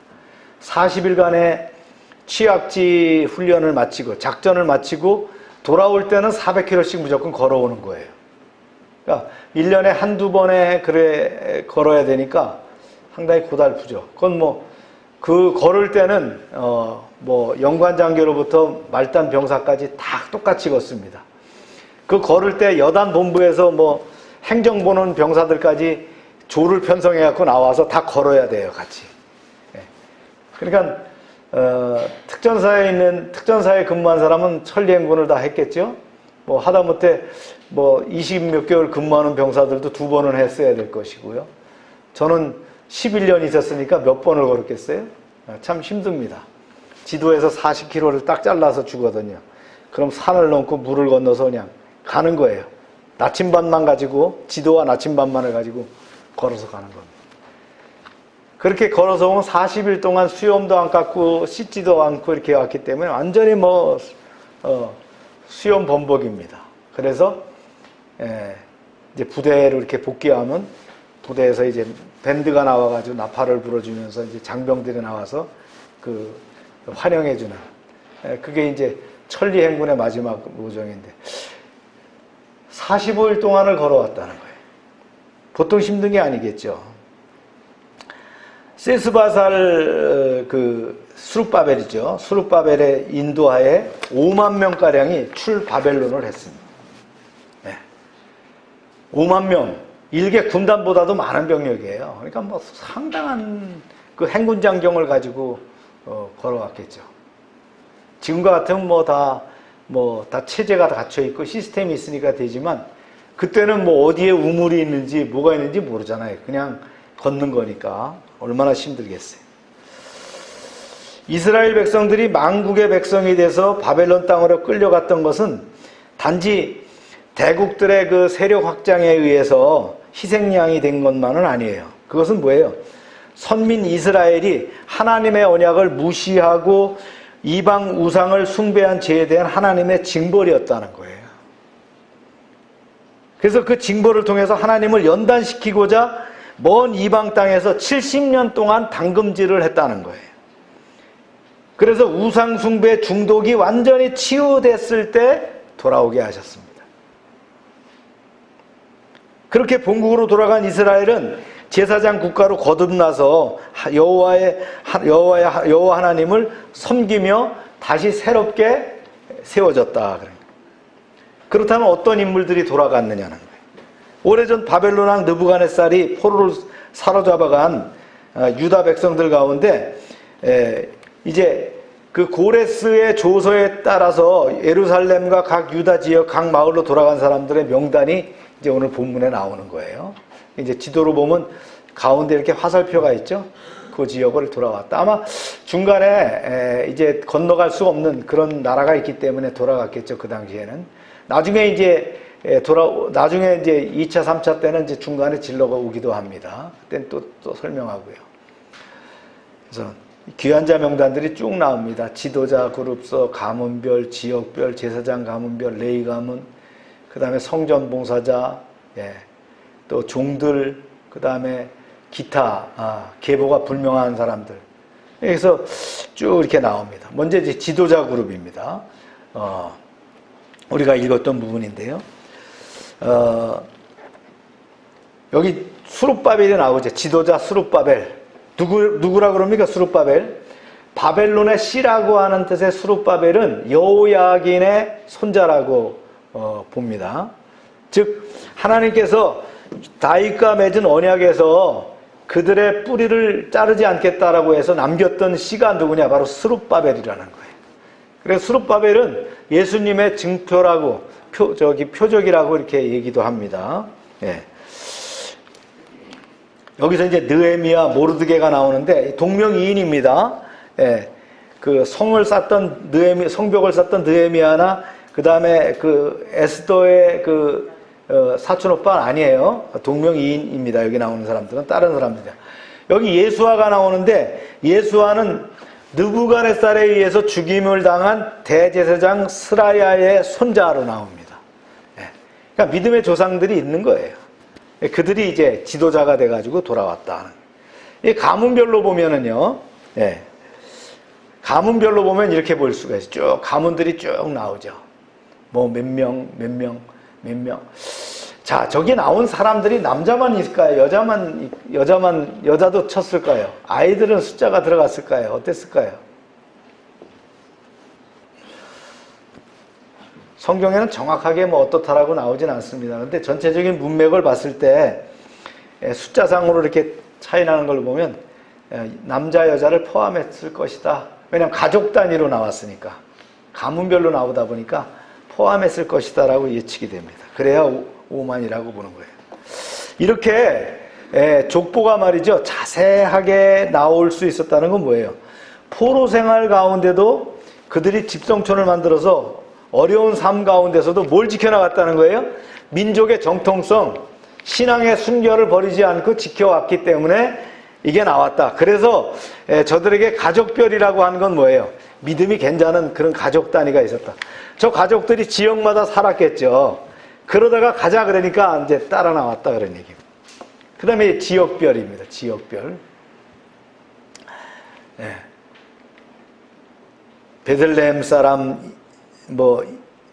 40일간의 취약지 훈련을 마치고 작전을 마치고 돌아올 때는 400km씩 무조건 걸어오는 거예요. 그러니까 1년에 한두 번에 걸어야 되니까 상당히 고달프죠. 그건 그 걸을 때는 영관장교로부터 말단 병사까지 다 똑같이 걷습니다. 그 걸을 때 여단 본부에서 행정 보는 병사들까지 조를 편성해 갖고 나와서 다 걸어야 돼요, 같이. 그러니까 특전사에 근무한 사람은 천리행군을 다 했겠죠. 하다못해 20몇 개월 근무하는 병사들도 2번은 했어야 될 것이고요. 저는 11년 있었으니까 몇 번을 걸었겠어요? 참 힘듭니다. 지도에서 40km를 딱 잘라서 주거든요. 그럼 산을 넘고 물을 건너서 그냥 가는 거예요. 나침반만 가지고, 지도와 나침반만을 가지고 걸어서 가는 겁니다. 그렇게 걸어서 오면 40일 동안 수염도 안 깎고 씻지도 않고 이렇게 왔기 때문에 완전히 수염 범벅입니다. 그래서 이제 부대로 이렇게 복귀하면 부대에서 이제 밴드가 나와가지고 나팔을 불어주면서 이제 장병들이 나와서 환영해주는 그게 이제 천리행군의 마지막 모정인데 45일 동안을 걸어왔다는 거예요. 보통 힘든 게 아니겠죠. 세스바살 수룹바벨이죠. 수룹바벨의 인도하에 5만 명가량이 출바벨론을 했습니다. 5만 명. 일개 군단보다도 많은 병력이에요. 그러니까 상당한 그 행군 장경을 가지고 걸어왔겠죠. 지금과 같으면 다 뭐 다 체제가 다 갖춰 있고 시스템이 있으니까 되지만 그때는 뭐 어디에 우물이 있는지 뭐가 있는지 모르잖아요. 그냥 걷는 거니까 얼마나 힘들겠어요. 이스라엘 백성들이 만국의 백성이 돼서 바벨론 땅으로 끌려갔던 것은 단지 대국들의 그 세력 확장에 의해서 희생양이 된 것만은 아니에요. 그것은 뭐예요? 선민 이스라엘이 하나님의 언약을 무시하고 이방 우상을 숭배한 죄에 대한 하나님의 징벌이었다는 거예요. 그래서 그 징벌을 통해서 하나님을 연단시키고자 먼 이방 땅에서 70년 동안 당금질을 했다는 거예요. 그래서 우상 숭배 중독이 완전히 치유됐을 때 돌아오게 하셨습니다. 그렇게 본국으로 돌아간 이스라엘은 제사장 국가로 거듭나서 여호와 하나님을 섬기며 다시 새롭게 세워졌다. 그렇다면 어떤 인물들이 돌아갔느냐는 거예요. 오래전 바벨론 왕 느부갓네살이 포로를 사로잡아간 유다 백성들 가운데 이제 그 고레스의 조서에 따라서 예루살렘과 각 유다 지역 각 마을로 돌아간 사람들의 명단이 이제 오늘 본문에 나오는 거예요. 이제 지도로 보면 가운데 이렇게 화살표가 있죠. 그 지역을 돌아왔다. 아마 중간에 이제 건너갈 수 없는 그런 나라가 있기 때문에 돌아갔겠죠. 그 당시에는. 나중에 이제 2차, 3차 때는 이제 중간에 질러가 오기도 합니다. 그때는 또 설명하고요. 그래서 귀한 자 명단들이 쭉 나옵니다. 지도자 그룹서, 가문별, 지역별, 제사장 가문별, 레위 가문, 그 다음에 성전 봉사자, 또 종들, 그 다음에 기타, 계보가 불명한 사람들. 그래서 쭉 이렇게 나옵니다. 먼저 이제 지도자 그룹입니다. 우리가 읽었던 부분인데요. 여기 수룹바벨이 나오죠. 지도자 수룹바벨. 누구라 그럽니까? 수룹바벨. 바벨론의 씨라고 하는 뜻의 수룹바벨은 여호야긴의 손자라고 봅니다. 즉 하나님께서 다윗과 맺은 언약에서 그들의 뿌리를 자르지 않겠다라고 해서 남겼던 씨가 누구냐? 바로 스룹바벨이라는 거예요. 그래서 스룹바벨은 예수님의 증표라고 표적이라고 이렇게 얘기도 합니다. 여기서 이제 느헤미야, 모르드게가 나오는데 동명이인입니다. 그 성벽을 쌓던 느헤미야나 그 다음에 그 에스더의 그 사촌 오빠는 아니에요. 동명이인입니다. 여기 나오는 사람들은 다른 사람들이야. 여기 예수아가 나오는데 예수아는 느부갓네살에 의해서 죽임을 당한 대제사장 스라야의 손자로 나옵니다. 그러니까 믿음의 조상들이 있는 거예요. 그들이 이제 지도자가 돼가지고 돌아왔다. 이 가문별로 보면은요, 가문별로 보면 이렇게 볼 수가 있어요. 쭉 가문들이 쭉 나오죠. 뭐 몇 명. 자, 저기 나온 사람들이 남자만 있을까요? 여자도 쳤을까요? 아이들은 숫자가 들어갔을까요? 어땠을까요? 성경에는 정확하게 뭐 어떻다라고 나오진 않습니다. 근데 전체적인 문맥을 봤을 때 숫자상으로 이렇게 차이 나는 걸 보면 남자, 여자를 포함했을 것이다. 왜냐하면 가족 단위로 나왔으니까. 가문별로 나오다 보니까 포함했을 것이다 라고 예측이 됩니다. 그래야 5만이라고 보는 거예요. 이렇게 족보가 말이죠. 자세하게 나올 수 있었다는 건 뭐예요? 포로 생활 가운데도 그들이 집성촌을 만들어서 어려운 삶 가운데서도 뭘 지켜나갔다는 거예요? 민족의 정통성, 신앙의 순결을 버리지 않고 지켜왔기 때문에 이게 나왔다. 그래서 저들에게 가족별이라고 하는 건 뭐예요? 믿음이 괜찮은 그런 가족 단위가 있었다. 저 가족들이 지역마다 살았겠죠. 그러다가 가자 그러니까 이제 따라 나왔다 그런 얘기입니다. 그 다음에 지역별입니다. 지역별. 베들레헴 사람 뭐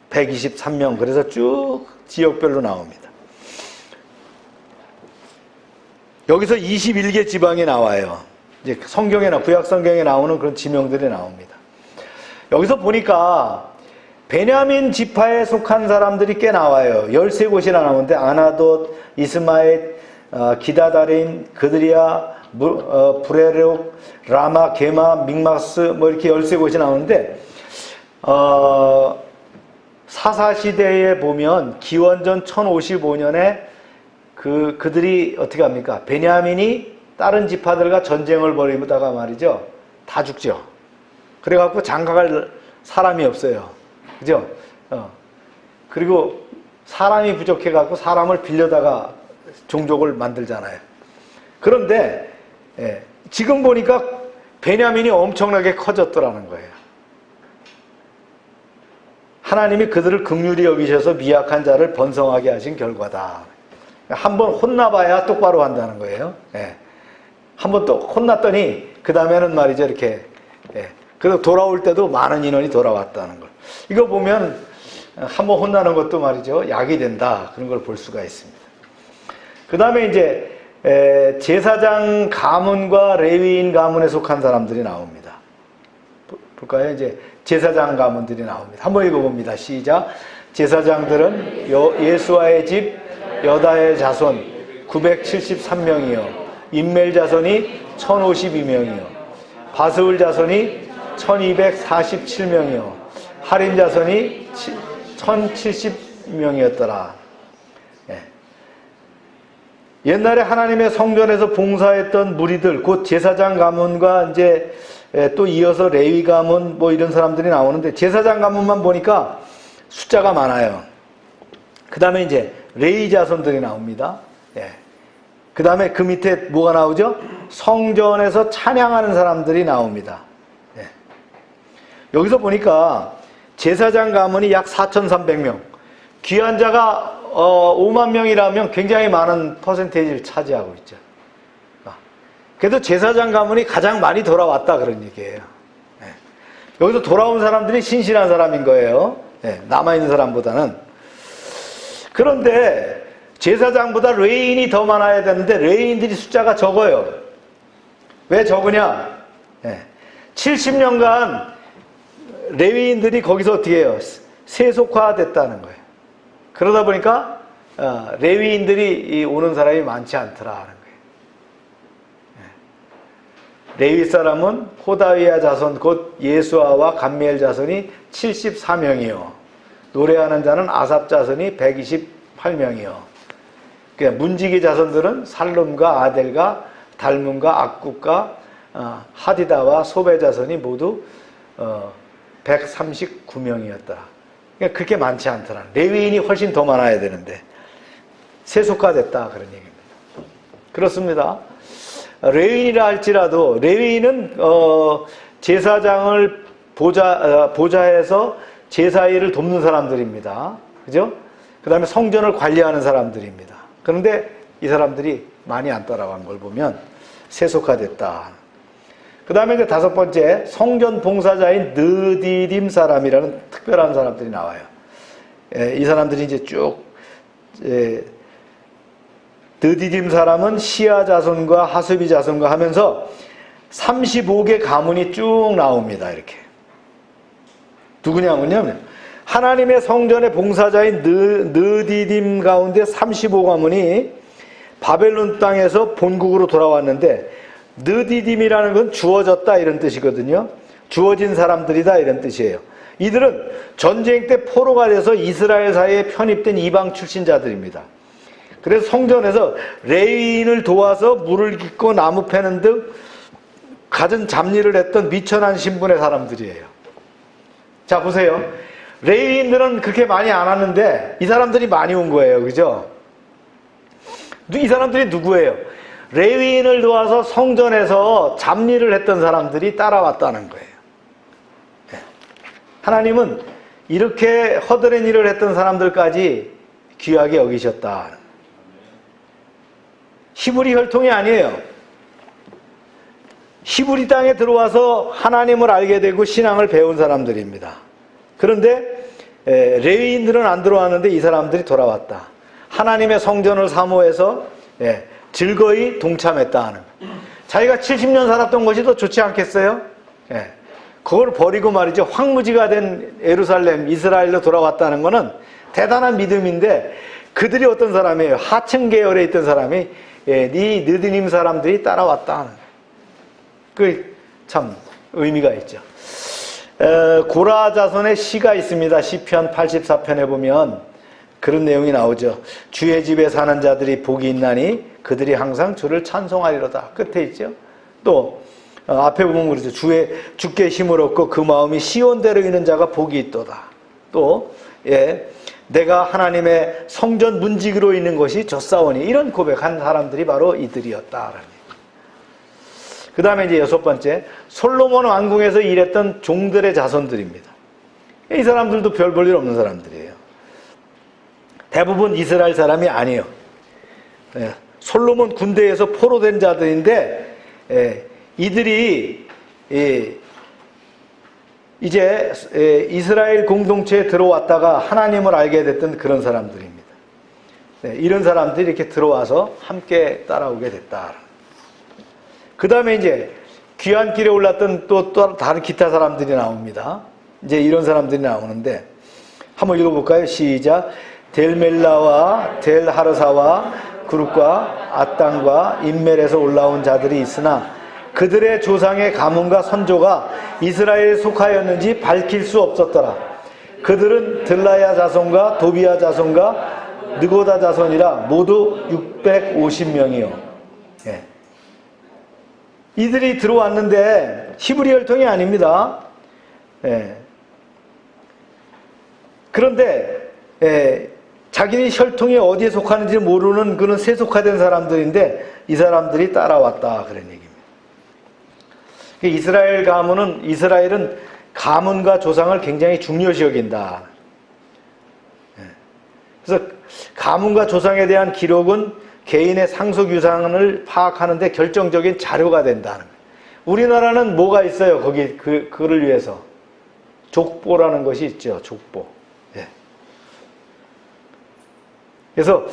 123명 그래서 쭉 지역별로 나옵니다. 여기서 21개 지방이 나와요. 이제 구약 성경에 나오는 그런 지명들이 나옵니다. 여기서 보니까 베냐민 지파에 속한 사람들이 꽤 나와요. 13곳이나 나오는데 아나돗, 이스마엘, 기다다림, 그드리아, 브레룩, 라마, 게마, 믹마스 뭐 이렇게 13곳이 나오는데 사사시대에 보면 기원전 1055년에 그들이 어떻게 합니까? 베냐민이 다른 지파들과 전쟁을 벌이다가 말이죠. 다 죽죠. 그래갖고 장가갈 사람이 없어요. 그죠? 그리고 사람이 부족해갖고 사람을 빌려다가 종족을 만들잖아요. 그런데 지금 보니까 베냐민이 엄청나게 커졌더라는 거예요. 하나님이 그들을 긍휼히 여기셔서 미약한 자를 번성하게 하신 결과다. 한번 혼나봐야 똑바로 한다는 거예요. 한번 또 혼났더니 그 다음에는 말이죠, 이렇게. 그래서 돌아올 때도 많은 인원이 돌아왔다는 걸. 이거 보면 한번 혼나는 것도 말이죠, 약이 된다. 그런 걸 볼 수가 있습니다. 그 다음에 이제 제사장 가문과 레위인 가문에 속한 사람들이 나옵니다. 볼까요? 이제 제사장 가문들이 나옵니다. 한번 읽어봅니다. 시작. 제사장들은 예수아의 집 여다의 자손 973명이요. 인멜 자손이 1052명이요. 바스울 자손이 1247명이요. 하림 자손이 1070명이었더라. 옛날에 하나님의 성전에서 봉사했던 무리들, 곧 제사장 가문과 이제 또 이어서 레위 가문 뭐 이런 사람들이 나오는데 제사장 가문만 보니까 숫자가 많아요. 그 다음에 이제 레위 자손들이 나옵니다. 그 다음에 그 밑에 뭐가 나오죠? 성전에서 찬양하는 사람들이 나옵니다. 여기서 보니까 제사장 가문이 약 4,300명, 귀한 자가 5만 명이라면 굉장히 많은 퍼센테이지를 차지하고 있죠. 그래도 제사장 가문이 가장 많이 돌아왔다 그런 얘기예요. 여기서 돌아온 사람들이 신실한 사람인 거예요. 남아있는 사람보다는. 그런데 제사장보다 레위인이 더 많아야 되는데 레위인들이 숫자가 적어요. 왜 적으냐? 70년간 레위인들이 거기서 어떻게 해요? 세속화됐다는 거예요. 그러다 보니까 레위인들이 오는 사람이 많지 않더라 하는 거예요. 레위 사람은 호다위아 자손 곧 예수아와 감미엘 자손이 74명이요. 노래하는 자는 아삽 자손이 128명이요. 문지기 자손들은 살룸과 아델과 달문과 악국과 하디다와 소베 자손이 모두 139명이었더라. 그러니까 그렇게 많지 않더라. 레위인이 훨씬 더 많아야 되는데 세속화됐다 그런 얘기입니다. 그렇습니다. 레위인이라 할지라도 레위인은 제사장을 보좌해서 제사 일을 돕는 사람들입니다. 그죠? 그 다음에 성전을 관리하는 사람들입니다. 그런데 이 사람들이 많이 안 따라간 걸 보면 세속화됐다. 그 다음에 이제 다섯 번째, 성전 봉사자인 느디딤 사람이라는 특별한 사람들이 나와요. 이 사람들이 이제 쭉, 느디딤 사람은 시아 자손과 하수비 자손과 하면서 35개 가문이 쭉 나옵니다. 이렇게. 누구냐면요. 하나님의 성전의 봉사자인 느디딤 가운데 35가문이 바벨론 땅에서 본국으로 돌아왔는데 느디딤이라는 건 주어졌다 이런 뜻이거든요. 주어진 사람들이다 이런 뜻이에요. 이들은 전쟁 때 포로가 돼서 이스라엘 사이에 편입된 이방 출신자들입니다. 그래서 성전에서 레위인을 도와서 물을 깃고 나무 패는 등 갖은 잡일을 했던 미천한 신분의 사람들이에요. 자 보세요. 레위인들은 그렇게 많이 안 왔는데 이 사람들이 많이 온 거예요. 그죠? 이 사람들이 누구예요? 레위인을 도와서 성전에서 잡일을 했던 사람들이 따라왔다는 거예요. 하나님은 이렇게 허드렛 일을 했던 사람들까지 귀하게 여기셨다. 히브리 혈통이 아니에요. 히브리 땅에 들어와서 하나님을 알게 되고 신앙을 배운 사람들입니다. 그런데 레위인들은 안 들어왔는데 이 사람들이 돌아왔다. 하나님의 성전을 사모해서 즐거이 동참했다 하는. 자기가 70년 살았던 것이 더 좋지 않겠어요? 그걸 버리고 말이죠. 황무지가 된 예루살렘, 이스라엘로 돌아왔다는 것은 대단한 믿음인데 그들이 어떤 사람이에요? 하층 계열에 있던 사람이 네 느디딤 사람들이 따라왔다 하는. 그 참 의미가 있죠. 고라 자손의 시가 있습니다. 시편 84편에 보면 그런 내용이 나오죠. 주의 집에 사는 자들이 복이 있나니 그들이 항상 주를 찬송하리로다. 끝에 있죠. 또 앞에 보면 그러죠. 주께 힘을 얻고 그 마음이 시온대로 있는 자가 복이 있도다. 또 내가 하나님의 성전 문지기로 있는 것이 좋사오니, 이런 고백한 사람들이 바로 이들이었다. 그 다음에 이제 여섯 번째, 솔로몬 왕궁에서 일했던 종들의 자손들입니다. 이 사람들도 별 볼 일 없는 사람들이에요. 대부분 이스라엘 사람이 아니에요. 솔로몬 군대에서 포로된 자들인데 이들이 이제 이스라엘 공동체에 들어왔다가 하나님을 알게 됐던 그런 사람들입니다. 이런 사람들이 이렇게 들어와서 함께 따라오게 됐다. 그 다음에 이제 귀환길에 올랐던 또 다른 기타 사람들이 나옵니다. 이제 이런 사람들이 나오는데 한번 읽어볼까요? 시작. 델멜라와 델하르사와 그룹과 아땅과 인멜에서 올라온 자들이 있으나 그들의 조상의 가문과 선조가 이스라엘에 속하였는지 밝힐 수 없었더라. 그들은 들라야 자손과 도비야 자손과 느고다 자손이라 모두 650명이요. 이들이 들어왔는데 히브리 혈통이 아닙니다. 그런데 자기네 혈통이 어디에 속하는지 모르는 그런 세속화된 사람들인데 이 사람들이 따라왔다, 그런 얘기입니다. 이스라엘은 가문과 조상을 굉장히 중요시 여긴다. 그래서 가문과 조상에 대한 기록은 개인의 상속유산을 파악하는 데 결정적인 자료가 된다는 거예요. 우리나라는 뭐가 있어요? 거기 그를 위해서 족보라는 것이 있죠. 족보. 그래서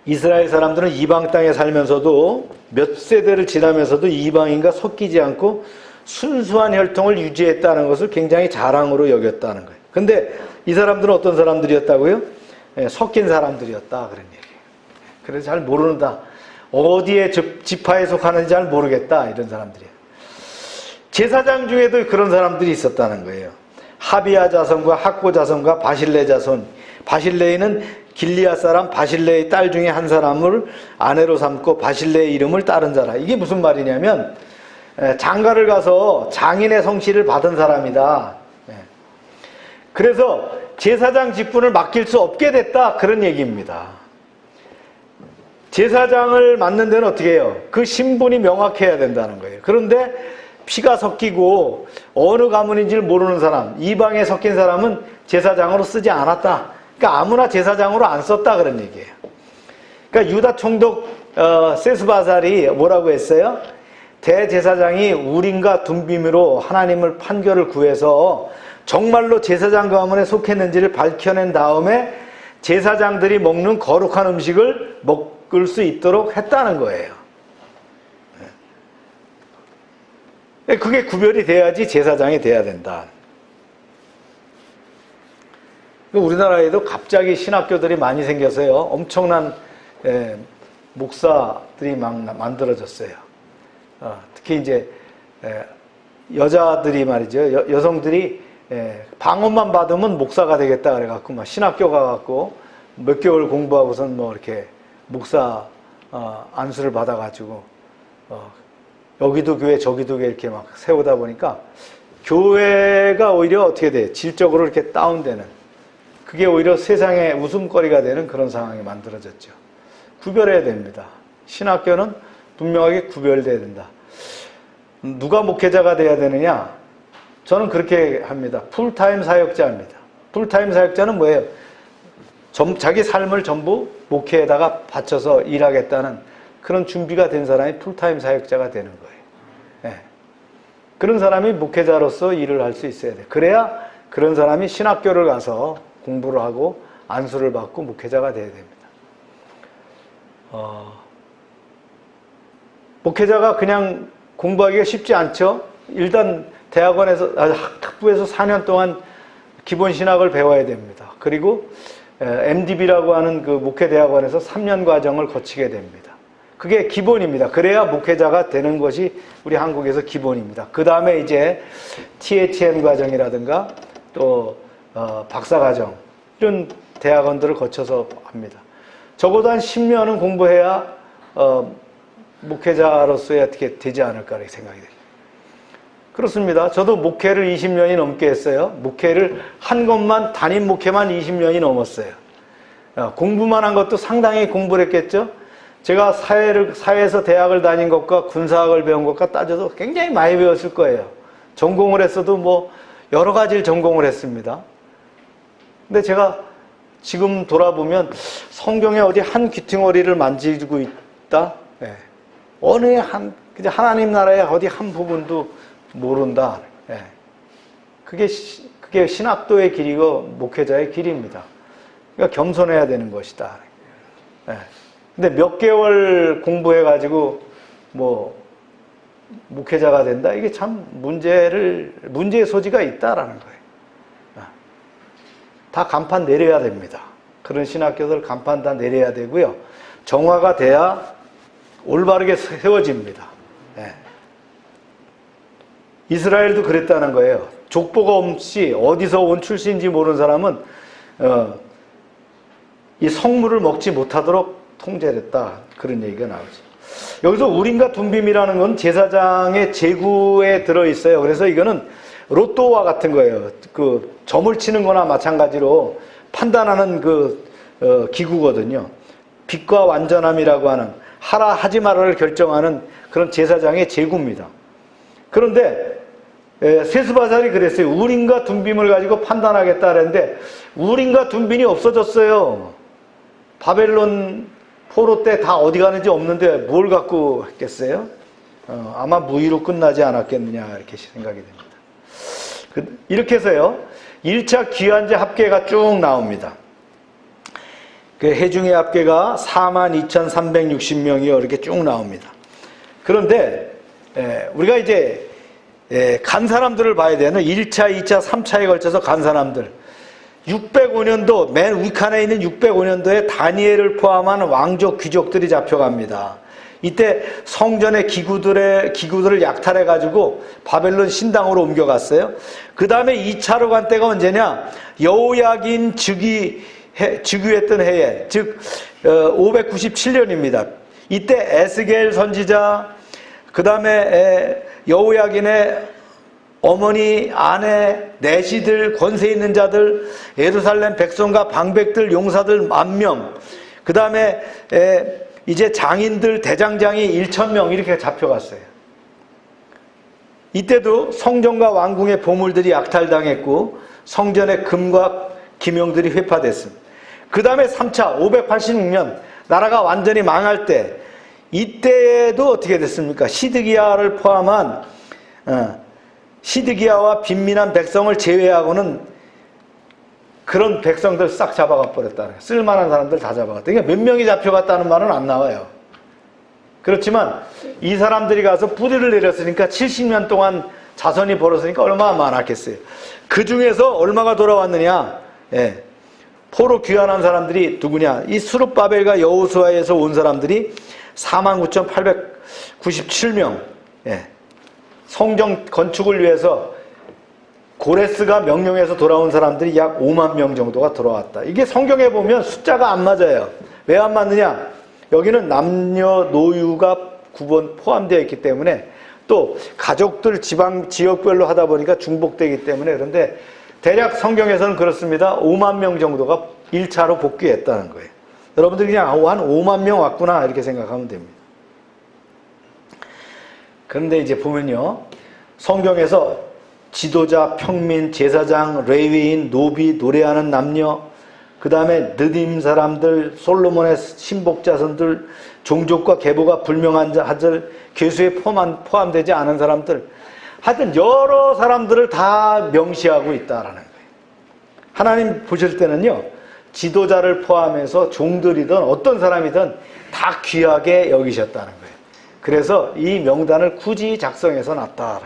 이스라엘 사람들은 이방 땅에 살면서도 몇 세대를 지나면서도 이방인과 섞이지 않고 순수한 혈통을 유지했다는 것을 굉장히 자랑으로 여겼다는 거예요. 근데 이 사람들은 어떤 사람들이었다고요? 섞인 사람들이었다, 그런 얘기예요. 그래서 잘 모르는다. 어디에 지파에 속하는지 잘 모르겠다, 이런 사람들이에요. 제사장 중에도 그런 사람들이 있었다는 거예요. 하비야 자손과 학고 자손과 바실레 자손. 바실레이는 길리앗 사람 바실레의 딸 중에 한 사람을 아내로 삼고 바실레의 이름을 따른 자라. 이게 무슨 말이냐면 장가를 가서 장인의 성씨를 받은 사람이다. 그래서 제사장 직분을 맡길 수 없게 됐다, 그런 얘기입니다. 제사장을 맡는 데는 어떻게 해요? 그 신분이 명확해야 된다는 거예요. 그런데 피가 섞이고 어느 가문인지를 모르는 사람, 이방에 섞인 사람은 제사장으로 쓰지 않았다. 그러니까 아무나 제사장으로 안 썼다, 그런 얘기예요. 그러니까 유다 총독 세스바살이 뭐라고 했어요? 대제사장이 우림과 둠빔으로 하나님을 판결을 구해서 정말로 제사장 가문에 속했는지를 밝혀낸 다음에 제사장들이 먹는 거룩한 음식을 먹을 수 있도록 했다는 거예요. 그게 구별이 돼야지 제사장이 돼야 된다. 우리나라에도 갑자기 신학교들이 많이 생겨서요, 엄청난 목사들이 막 만들어졌어요. 특히 이제 여자들이 말이죠, 여성들이 방언만 받으면 목사가 되겠다 그래갖고 막 신학교 가갖고 몇 개월 공부하고선 뭐 이렇게 목사 안수를 받아가지고 여기도 교회 저기도 교회 이렇게 막 세우다 보니까 교회가 오히려 어떻게 돼? 질적으로 이렇게 다운되는, 그게 오히려 세상의 웃음거리가 되는 그런 상황이 만들어졌죠. 구별해야 됩니다. 신학교는 분명하게 구별돼야 된다. 누가 목회자가 돼야 되느냐? 저는 그렇게 합니다. 풀타임 사역자입니다. 풀타임 사역자는 뭐예요? 자기 삶을 전부 목회에다가 바쳐서 일하겠다는 그런 준비가 된 사람이 풀타임 사역자가 되는 거예요. 그런 사람이 목회자로서 일을 할 수 있어야 돼요. 그래야 그런 사람이 신학교를 가서 공부를 하고 안수를 받고 목회자가 돼야 됩니다. 목회자가 그냥 공부하기가 쉽지 않죠. 일단 대학원에서, 학부에서 4년 동안 기본 신학을 배워야 됩니다. 그리고 MDB라고 하는 그 목회대학원에서 3년 과정을 거치게 됩니다. 그게 기본입니다. 그래야 목회자가 되는 것이 우리 한국에서 기본입니다. 그 다음에 이제 THN 과정이라든가 또 박사과정 이런 대학원들을 거쳐서 합니다. 적어도 한 10년은 공부해야 목회자로서의 어떻게 되지 않을까 이렇게 생각이 됩니다. 그렇습니다. 저도 목회를 20년이 넘게 했어요. 목회를 한 것만, 담임 목회만 20년이 넘었어요. 공부만 한 것도 상당히 공부를 했겠죠. 제가 사회에서 대학을 다닌 것과 군사학을 배운 것과 따져도 굉장히 많이 배웠을 거예요. 전공을 했어도 뭐 여러 가지를 전공을 했습니다. 근데 제가 지금 돌아보면 성경에 어디 한 귀퉁어리를 만지고 있다? 네. 어느 하나님 나라의 어디 한 부분도 모른다. 네. 그게 신학도의 길이고 목회자의 길입니다. 그러니까 겸손해야 되는 것이다. 네. 근데 몇 개월 공부해가지고 뭐 목회자가 된다? 이게 참 문제의 소지가 있다라는 거예요. 다 간판 내려야 됩니다. 그런 신학교들 간판 다 내려야 되고요. 정화가 돼야 올바르게 세워집니다. 네. 이스라엘도 그랬다는 거예요. 족보가 없이 어디서 온 출신인지 모르는 사람은 이 성물을 먹지 못하도록 통제했다. 그런 얘기가 나오죠. 여기서 우림과 둠빔이라는 건 제사장의 제구에 들어있어요. 그래서 이거는 로또와 같은 거예요. 그 점을 치는 거나 마찬가지로 판단하는 기구거든요. 빛과 완전함이라고 하는 하라 하지 마라를 결정하는 그런 제사장의 제구입니다. 그런데 세스바살이 그랬어요. 우림과 둠빔을 가지고 판단하겠다 그랬는데 우림과 둠빔이 없어졌어요. 바벨론 포로 때 다 어디 가는지 없는데 뭘 갖고 했겠어요? 아마 무의로 끝나지 않았겠느냐 이렇게 생각이 됩니다. 이렇게 해서요 1차 귀환제 합계가 쭉 나옵니다. 그 해중의 합계가 42,360명이요 이렇게 쭉 나옵니다. 그런데 우리가 이제 간 사람들을 봐야 되는 1차, 2차, 3차에 걸쳐서 간 사람들 605년도 맨 위칸에 있는 605년도에 다니엘을 포함한 왕족 귀족들이 잡혀갑니다. 이때 성전의 기구들을 약탈해 가지고 바벨론 신당으로 옮겨갔어요. 그 다음에 2차로 간 때가 언제냐? 여호야긴 즉위했던 해에 즉 597년입니다. 이때 에스겔 선지자 그 다음에 여호야긴의 어머니, 아내, 내시들, 권세 있는 자들, 예루살렘 백성과 방백들, 용사들 10,000명, 그 다음에 이제 장인들, 대장장이 1,000명 이렇게 잡혀갔어요. 이때도 성전과 왕궁의 보물들이 약탈당했고 성전의 금과 기명들이 회파됐습니다. 그 다음에 3차 586년 나라가 완전히 망할 때 이때도 어떻게 됐습니까? 시드기야를 포함한 시드기야와 빈민한 백성을 제외하고는 그런 백성들 싹 잡아가 버렸다는 거예요. 쓸만한 사람들 다 잡아갔다. 그러니까 몇 명이 잡혀갔다는 말은 안 나와요. 그렇지만 이 사람들이 가서 뿌리를 내렸으니까 70년 동안 자손이 벌었으니까 얼마나 많았겠어요. 그 중에서 얼마가 돌아왔느냐? 포로 귀환한 사람들이 누구냐? 이 스룹바벨과 여호수아에서 온 사람들이 49,897명. 성전 건축을 위해서 고레스가 명령해서 돌아온 사람들이 약 5만 명 정도가 돌아왔다. 이게 성경에 보면 숫자가 안 맞아요. 왜 안 맞느냐? 여기는 남녀노유가 포함되어 있기 때문에 또 가족들 지역별로 하다 보니까 중복되기 때문에 그런데 대략 성경에서는 그렇습니다. 5만 명 정도가 1차로 복귀했다는 거예요. 여러분들이 그냥 한 5만 명 왔구나 이렇게 생각하면 됩니다. 그런데 이제 보면요. 성경에서 지도자, 평민, 제사장, 레위인, 노비, 노래하는 남녀, 그 다음에 느딤 사람들, 솔로몬의 신복자손들, 종족과 계보가 불명한 자들, 괴수에 포함되지 않은 사람들, 하여튼 여러 사람들을 다 명시하고 있다라는 거예요. 하나님 보실 때는요, 지도자를 포함해서 종들이든 어떤 사람이든 다 귀하게 여기셨다는 거예요. 그래서 이 명단을 굳이 작성해서 놨다.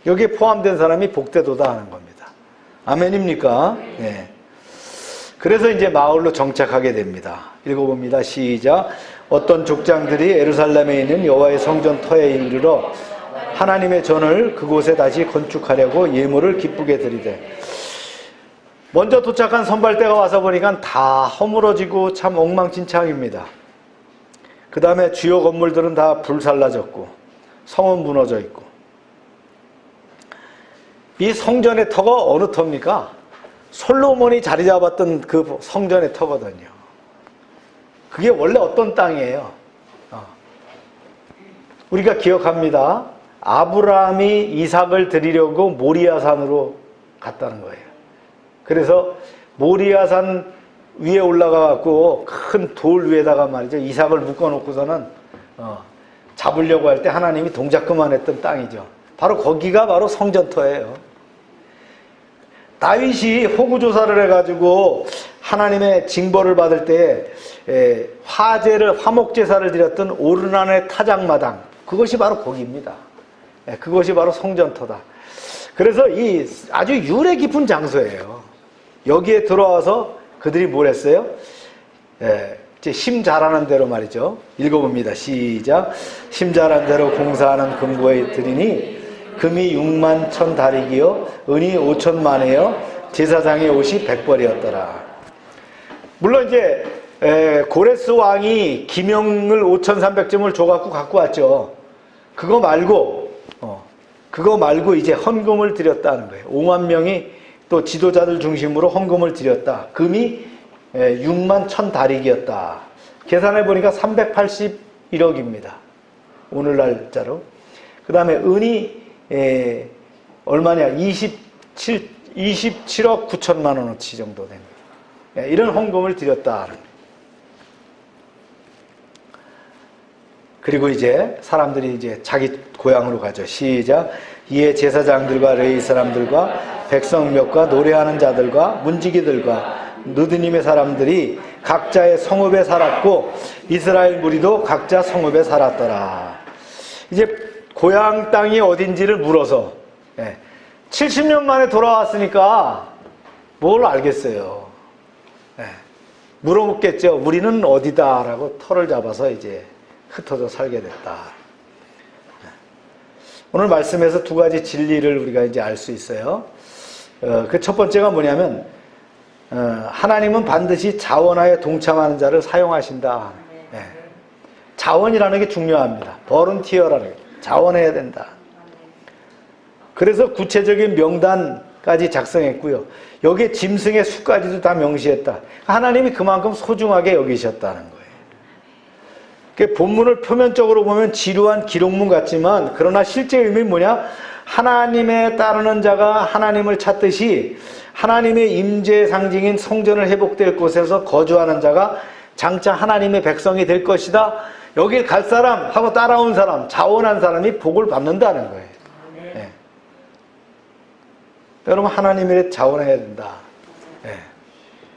여기에 포함된 사람이 복되도다 하는 겁니다. 아멘입니까? 네. 그래서 이제 마을로 정착하게 됩니다. 읽어봅니다. 시작. 어떤 족장들이 예루살렘에 있는 여호와의 성전 터에 이르러 하나님의 전을 그곳에 다시 건축하려고 예물을 기쁘게 드리되, 먼저 도착한 선발대가 와서 보니까 다 허물어지고 참 엉망진창입니다. 그 다음에 주요 건물들은 다 불살라졌고 성은 무너져 있고, 이 성전의 터가 어느 터입니까? 솔로몬이 자리 잡았던 그 성전의 터거든요. 그게 원래 어떤 땅이에요? 우리가 기억합니다. 아브라함이 이삭을 드리려고 모리아산으로 갔다는 거예요. 그래서 모리아산 위에 올라가 갖고 큰 돌 위에다가 말이죠, 이삭을 묶어 놓고서는 잡으려고 할 때 하나님이 동작 그만했던 땅이죠. 바로 거기가 바로 성전터예요. 다윗이 호구조사를 해가지고 하나님의 징벌을 받을 때 화목제사를 드렸던 오르난의 타작마당, 그것이 바로 거기입니다. 그것이 바로 성전터다. 그래서 이 아주 유래 깊은 장소예요. 여기에 들어와서 그들이 뭘 했어요? 심 잘하는 대로 말이죠. 읽어봅니다. 시작. 심 잘하는 대로 공사하는 금고에 드리니 금이 6만 1천 다리기요 은이 5천만이요 제사장의 옷이 100벌이었더라. 물론 이제 고레스 왕이 기명을 5,300점을 줘갖고 갖고 왔죠. 그거 말고 이제 헌금을 드렸다는 거예요. 5만 명이 또 지도자들 중심으로 헌금을 드렸다. 금이 6만 1천 다리기였다. 계산해 보니까 381억입니다. 오늘날짜로. 그 다음에 은이 얼마냐? 27억 9천만 원어치 정도 됩니다. 이런 헌금을 드렸다. 그리고 이제 사람들이 이제 자기 고향으로 가죠. 시작. 이에 제사장들과 레위 사람들과 백성 몇과 노래하는 자들과 문지기들과 느드님의 사람들이 각자의 성읍에 살았고 이스라엘 무리도 각자 성읍에 살았더라. 이제 고향 땅이 어딘지를 물어서 70년 만에 돌아왔으니까 뭘 알겠어요. 물어묻겠죠. 우리는 어디다라고 터를 잡아서 이제 흩어져 살게 됐다. 오늘 말씀에서 두 가지 진리를 우리가 이제 알 수 있어요. 그 첫 번째가 뭐냐면 하나님은 반드시 자원하에 동참하는 자를 사용하신다. 자원이라는 게 중요합니다. 버런티어라는 게 자원해야 된다. 그래서 구체적인 명단까지 작성했고요. 여기에 짐승의 수까지도 다 명시했다. 하나님이 그만큼 소중하게 여기셨다는 거예요. 본문을 표면적으로 보면 지루한 기록문 같지만 그러나 실제 의미는 뭐냐? 하나님에 따르는 자가 하나님을 찾듯이 하나님의 임재의 상징인 성전을 회복될 곳에서 거주하는 자가 장차 하나님의 백성이 될 것이다. 여길 갈 사람 하고 따라온 사람, 자원한 사람이 복을 받는다는 거예요. 네. 여러분, 하나님의 자원해야 된다. 네.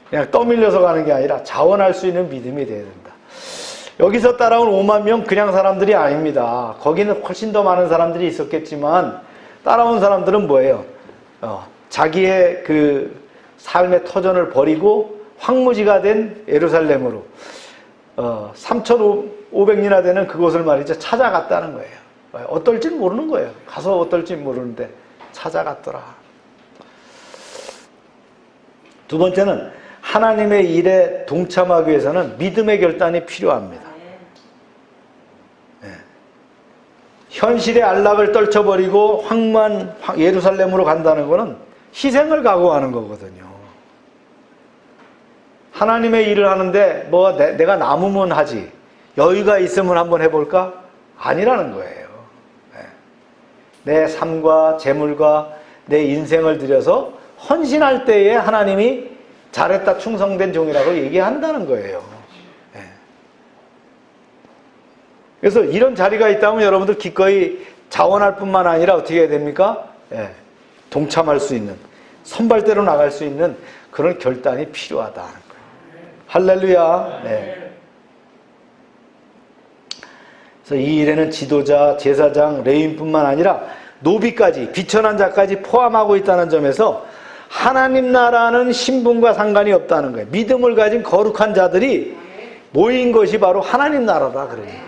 그냥 떠밀려서 가는 게 아니라 자원할 수 있는 믿음이 돼야 된다. 여기서 따라온 5만 명 그냥 사람들이 아닙니다. 거기는 훨씬 더 많은 사람들이 있었겠지만 따라온 사람들은 뭐예요? 자기의 그 삶의 터전을 버리고 황무지가 된 예루살렘으로 3,500리나 되는 그곳을 말이죠, 찾아갔다는 거예요. 어떨지 모르는 거예요. 가서 어떨지 모르는데 찾아갔더라. 두 번째는 하나님의 일에 동참하기 위해서는 믿음의 결단이 필요합니다. 현실의 안락을 떨쳐버리고 황무한 예루살렘으로 간다는 것은 희생을 각오하는 거거든요. 하나님의 일을 하는데 내가 남으면 하지, 여유가 있으면 한번 해볼까? 아니라는 거예요. 내 삶과 재물과 내 인생을 들여서 헌신할 때에 하나님이 잘했다, 충성된 종이라고 얘기한다는 거예요. 그래서 이런 자리가 있다면 여러분들 기꺼이 자원할 뿐만 아니라 어떻게 해야 됩니까? 동참할 수 있는, 선발대로 나갈 수 있는 그런 결단이 필요하다는 거예요. 할렐루야. 그래서 이 일에는 지도자, 제사장, 레위인뿐만 아니라 노비까지, 비천한 자까지 포함하고 있다는 점에서 하나님 나라는 신분과 상관이 없다는 거예요. 믿음을 가진 거룩한 자들이 모인 것이 바로 하나님 나라다 그래요.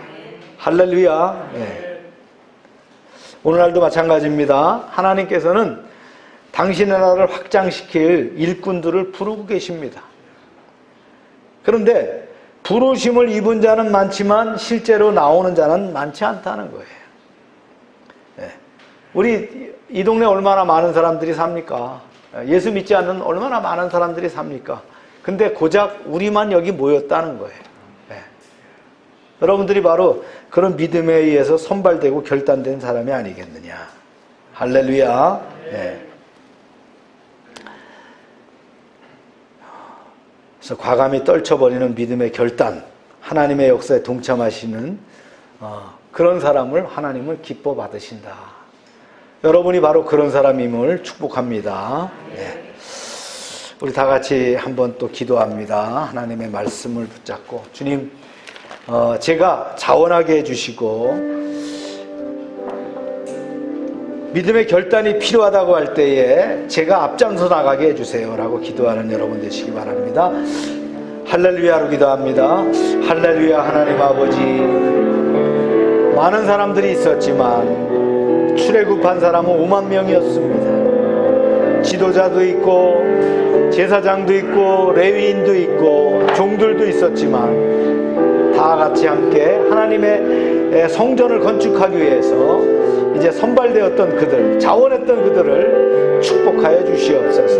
할렐루야. 네. 오늘날도 마찬가지입니다. 하나님께서는 당신의 나라를 확장시킬 일꾼들을 부르고 계십니다. 그런데 부르심을 입은 자는 많지만 실제로 나오는 자는 많지 않다는 거예요. 네. 우리 이 동네 얼마나 많은 사람들이 삽니까? 예수 믿지 않는 얼마나 많은 사람들이 삽니까? 근데 고작 우리만 여기 모였다는 거예요. 네. 여러분들이 바로 그런 믿음에 의해서 선발되고 결단된 사람이 아니겠느냐. 할렐루야. 네. 그래서 과감히 떨쳐버리는 믿음의 결단, 하나님의 역사에 동참하시는 그런 사람을 하나님은 기뻐 받으신다. 여러분이 바로 그런 사람임을 축복합니다. 네. 우리 다 같이 한번 또 기도합니다. 하나님의 말씀을 붙잡고 주님, 제가 자원하게 해주시고 믿음의 결단이 필요하다고 할 때에 제가 앞장서 나가게 해주세요 라고 기도하는 여러분 되시기 바랍니다. 할렐루야로 기도합니다. 할렐루야. 하나님 아버지, 많은 사람들이 있었지만 출애굽한 사람은 5만 명이었습니다. 지도자도 있고 제사장도 있고 레위인도 있고 종들도 있었지만 다 같이 함께 하나님의 성전을 건축하기 위해서 이제 선발되었던 그들, 자원했던 그들을 축복하여 주시옵소서.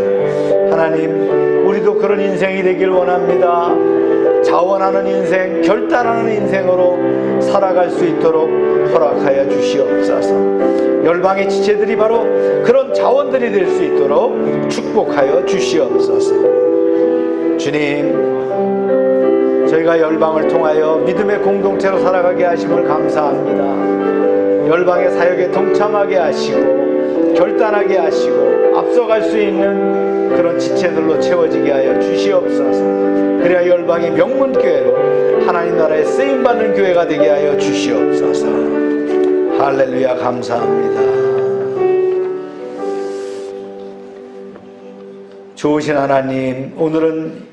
하나님, 우리도 그런 인생이 되길 원합니다. 자원하는 인생, 결단하는 인생으로 살아갈 수 있도록 허락하여 주시옵소서. 열방의 지체들이 바로 그런 자원들이 될 수 있도록 축복하여 주시옵소서. 주님, 저희가 열방을 통하여 믿음의 공동체로 살아가게 하심을 감사합니다. 열방의 사역에 동참하게 하시고 결단하게 하시고 앞서갈 수 있는 그런 지체들로 채워지게 하여 주시옵소서. 그래야 열방이 명문교회로 하나님 나라에 쓰임받는 교회가 되게 하여 주시옵소서. 할렐루야. 감사합니다. 좋으신 하나님, 오늘은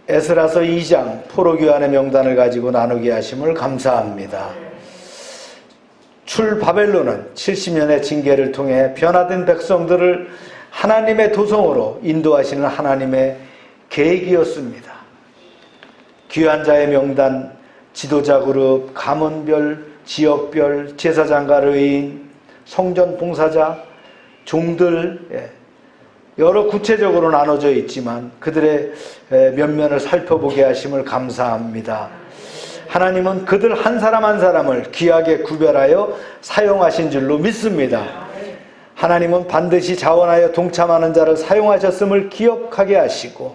에스라서 2장 포로교환의 명단을 가지고 나누게 하심을 감사합니다. 출 바벨론은 70년의 징계를 통해 변화된 백성들을 하나님의 도성으로 인도하시는 하나님의 계획이었습니다. 귀한 자의 명단, 지도자 그룹, 가문별, 지역별, 제사장과 레위인, 성전 봉사자, 종들, 여러 구체적으로 나눠져 있지만 그들의 면면을 살펴보게 하심을 감사합니다. 하나님은 그들 한 사람 한 사람을 귀하게 구별하여 사용하신 줄로 믿습니다. 하나님은 반드시 자원하여 동참하는 자를 사용하셨음을 기억하게 하시고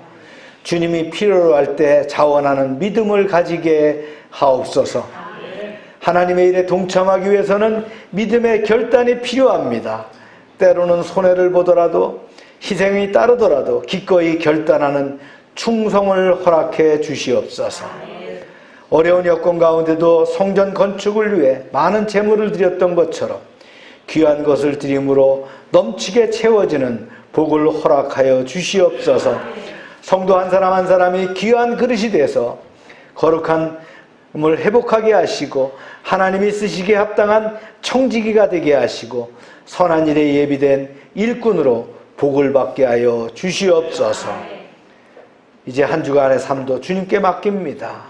주님이 필요로 할 때 자원하는 믿음을 가지게 하옵소서. 하나님의 일에 동참하기 위해서는 믿음의 결단이 필요합니다. 때로는 손해를 보더라도 희생이 따르더라도 기꺼이 결단하는 충성을 허락해 주시옵소서. 어려운 여건 가운데도 성전 건축을 위해 많은 재물을 드렸던 것처럼 귀한 것을 드림으로 넘치게 채워지는 복을 허락하여 주시옵소서. 성도 한 사람 한 사람이 귀한 그릇이 돼서 거룩함을 회복하게 하시고 하나님이 쓰시기에 합당한 청지기가 되게 하시고 선한 일에 예비된 일꾼으로 복을 받게 하여 주시옵소서. 이제 한 주간의 삶도 주님께 맡깁니다.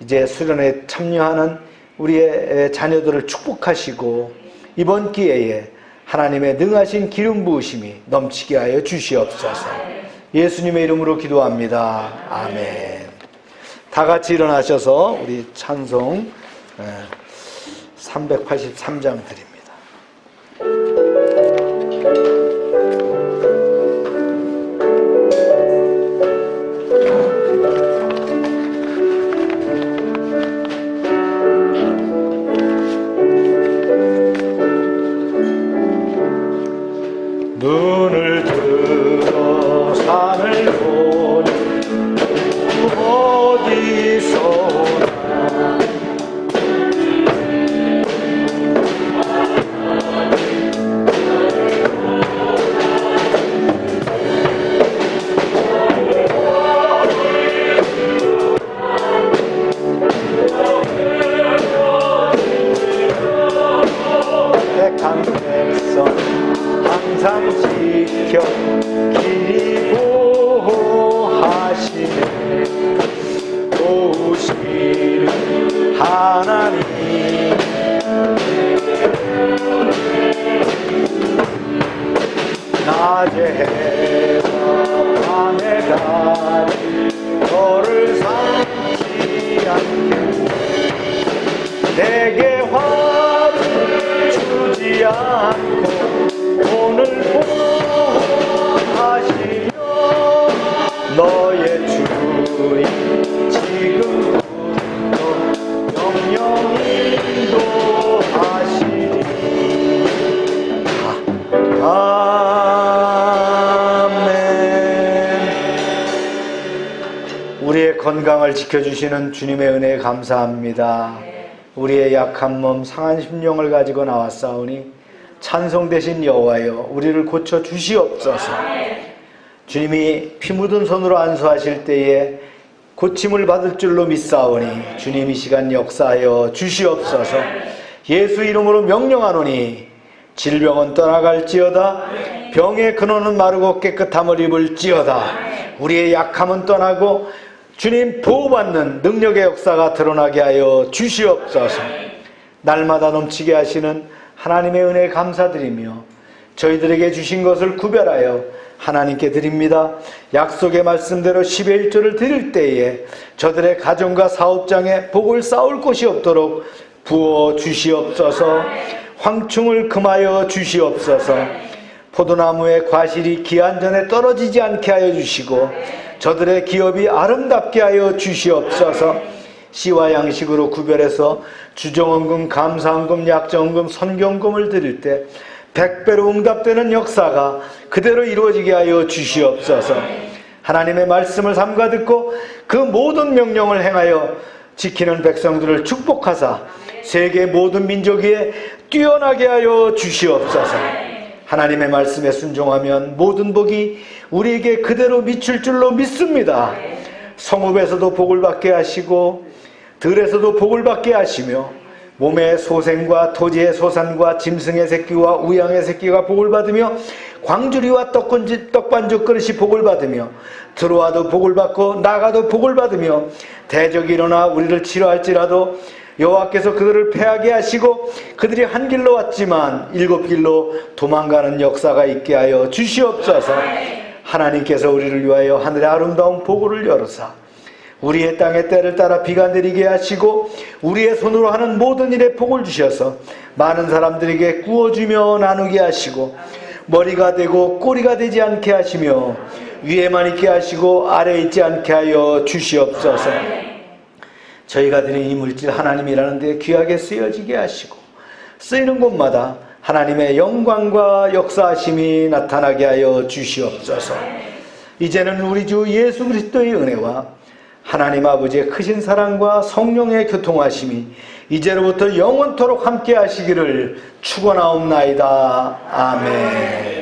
이제 수련회에 참여하는 우리의 자녀들을 축복하시고 이번 기회에 하나님의 능하신 기름 부으심이 넘치게 하여 주시옵소서. 예수님의 이름으로 기도합니다. 아멘. 다 같이 일어나셔서 우리 찬송 383장 드립니다. 눈을 들어 산을 보니 어디서 오나 자는 너를 삼지 않겠네. 내게 화를 주지 않고 오늘 보호하시며 너의 주님 지금부터 영영 인도하시리. 아멘. 우리의 건강을 지켜주시는 주님의 은혜에 감사합니다. 우리의 약한 몸 상한 심령을 가지고 나왔사오니 찬송 대신 여호와여 우리를 고쳐 주시옵소서. 주님이 피 묻은 손으로 안수하실 때에 고침을 받을 줄로 믿사오니 주님 이 시간 역사하여 주시옵소서. 예수 이름으로 명령하노니 질병은 떠나갈지어다. 병의 근원은 마르고 깨끗함을 입을지어다. 우리의 약함은 떠나고 주님 보호받는 능력의 역사가 드러나게 하여 주시옵소서. 날마다 넘치게 하시는 하나님의 은혜에 감사드리며 저희들에게 주신 것을 구별하여 하나님께 드립니다. 약속의 말씀대로 10의 1조를 드릴 때에 저들의 가정과 사업장에 복을 쌓을 곳이 없도록 부어 주시옵소서. 황충을 금하여 주시옵소서. 포도나무의 과실이 기한 전에 떨어지지 않게 하여 주시고 저들의 기업이 아름답게 하여 주시옵소서. 씨와 양식으로 구별해서 주정헌금, 감사헌금, 약정헌금, 선경금을 드릴 때 100배로 응답되는 역사가 그대로 이루어지게 하여 주시옵소서. 하나님의 말씀을 삼가 듣고 그 모든 명령을 행하여 지키는 백성들을 축복하사 세계 모든 민족 위에 뛰어나게 하여 주시옵소서. 하나님의 말씀에 순종하면 모든 복이 우리에게 그대로 미칠 줄로 믿습니다. 성읍에서도 복을 받게 하시고 들에서도 복을 받게 하시며 몸의 소생과 토지의 소산과 짐승의 새끼와 우양의 새끼가 복을 받으며 광주리와 떡반죽 그릇이 복을 받으며 들어와도 복을 받고 나가도 복을 받으며 대적이 일어나 우리를 치료할지라도 여호와께서 그들을 패하게 하시고 그들이 한 길로 왔지만 7길로 도망가는 역사가 있게 하여 주시옵소서. 하나님께서 우리를 위하여 하늘의 아름다운 보고를 열어사 우리의 땅의 때를 따라 비가 내리게 하시고 우리의 손으로 하는 모든 일에 복을 주셔서 많은 사람들에게 구워주며 나누게 하시고 머리가 되고 꼬리가 되지 않게 하시며 위에만 있게 하시고 아래에 있지 않게 하여 주시옵소서. 저희가 드린 이 물질 하나님이라는 데 귀하게 쓰여지게 하시고 쓰이는 곳마다 하나님의 영광과 역사하심이 나타나게 하여 주시옵소서. 이제는 우리 주 예수 그리스도의 은혜와 하나님 아버지의 크신 사랑과 성령의 교통하심이 이제로부터 영원토록 함께 하시기를 축원하옵나이다. 아멘.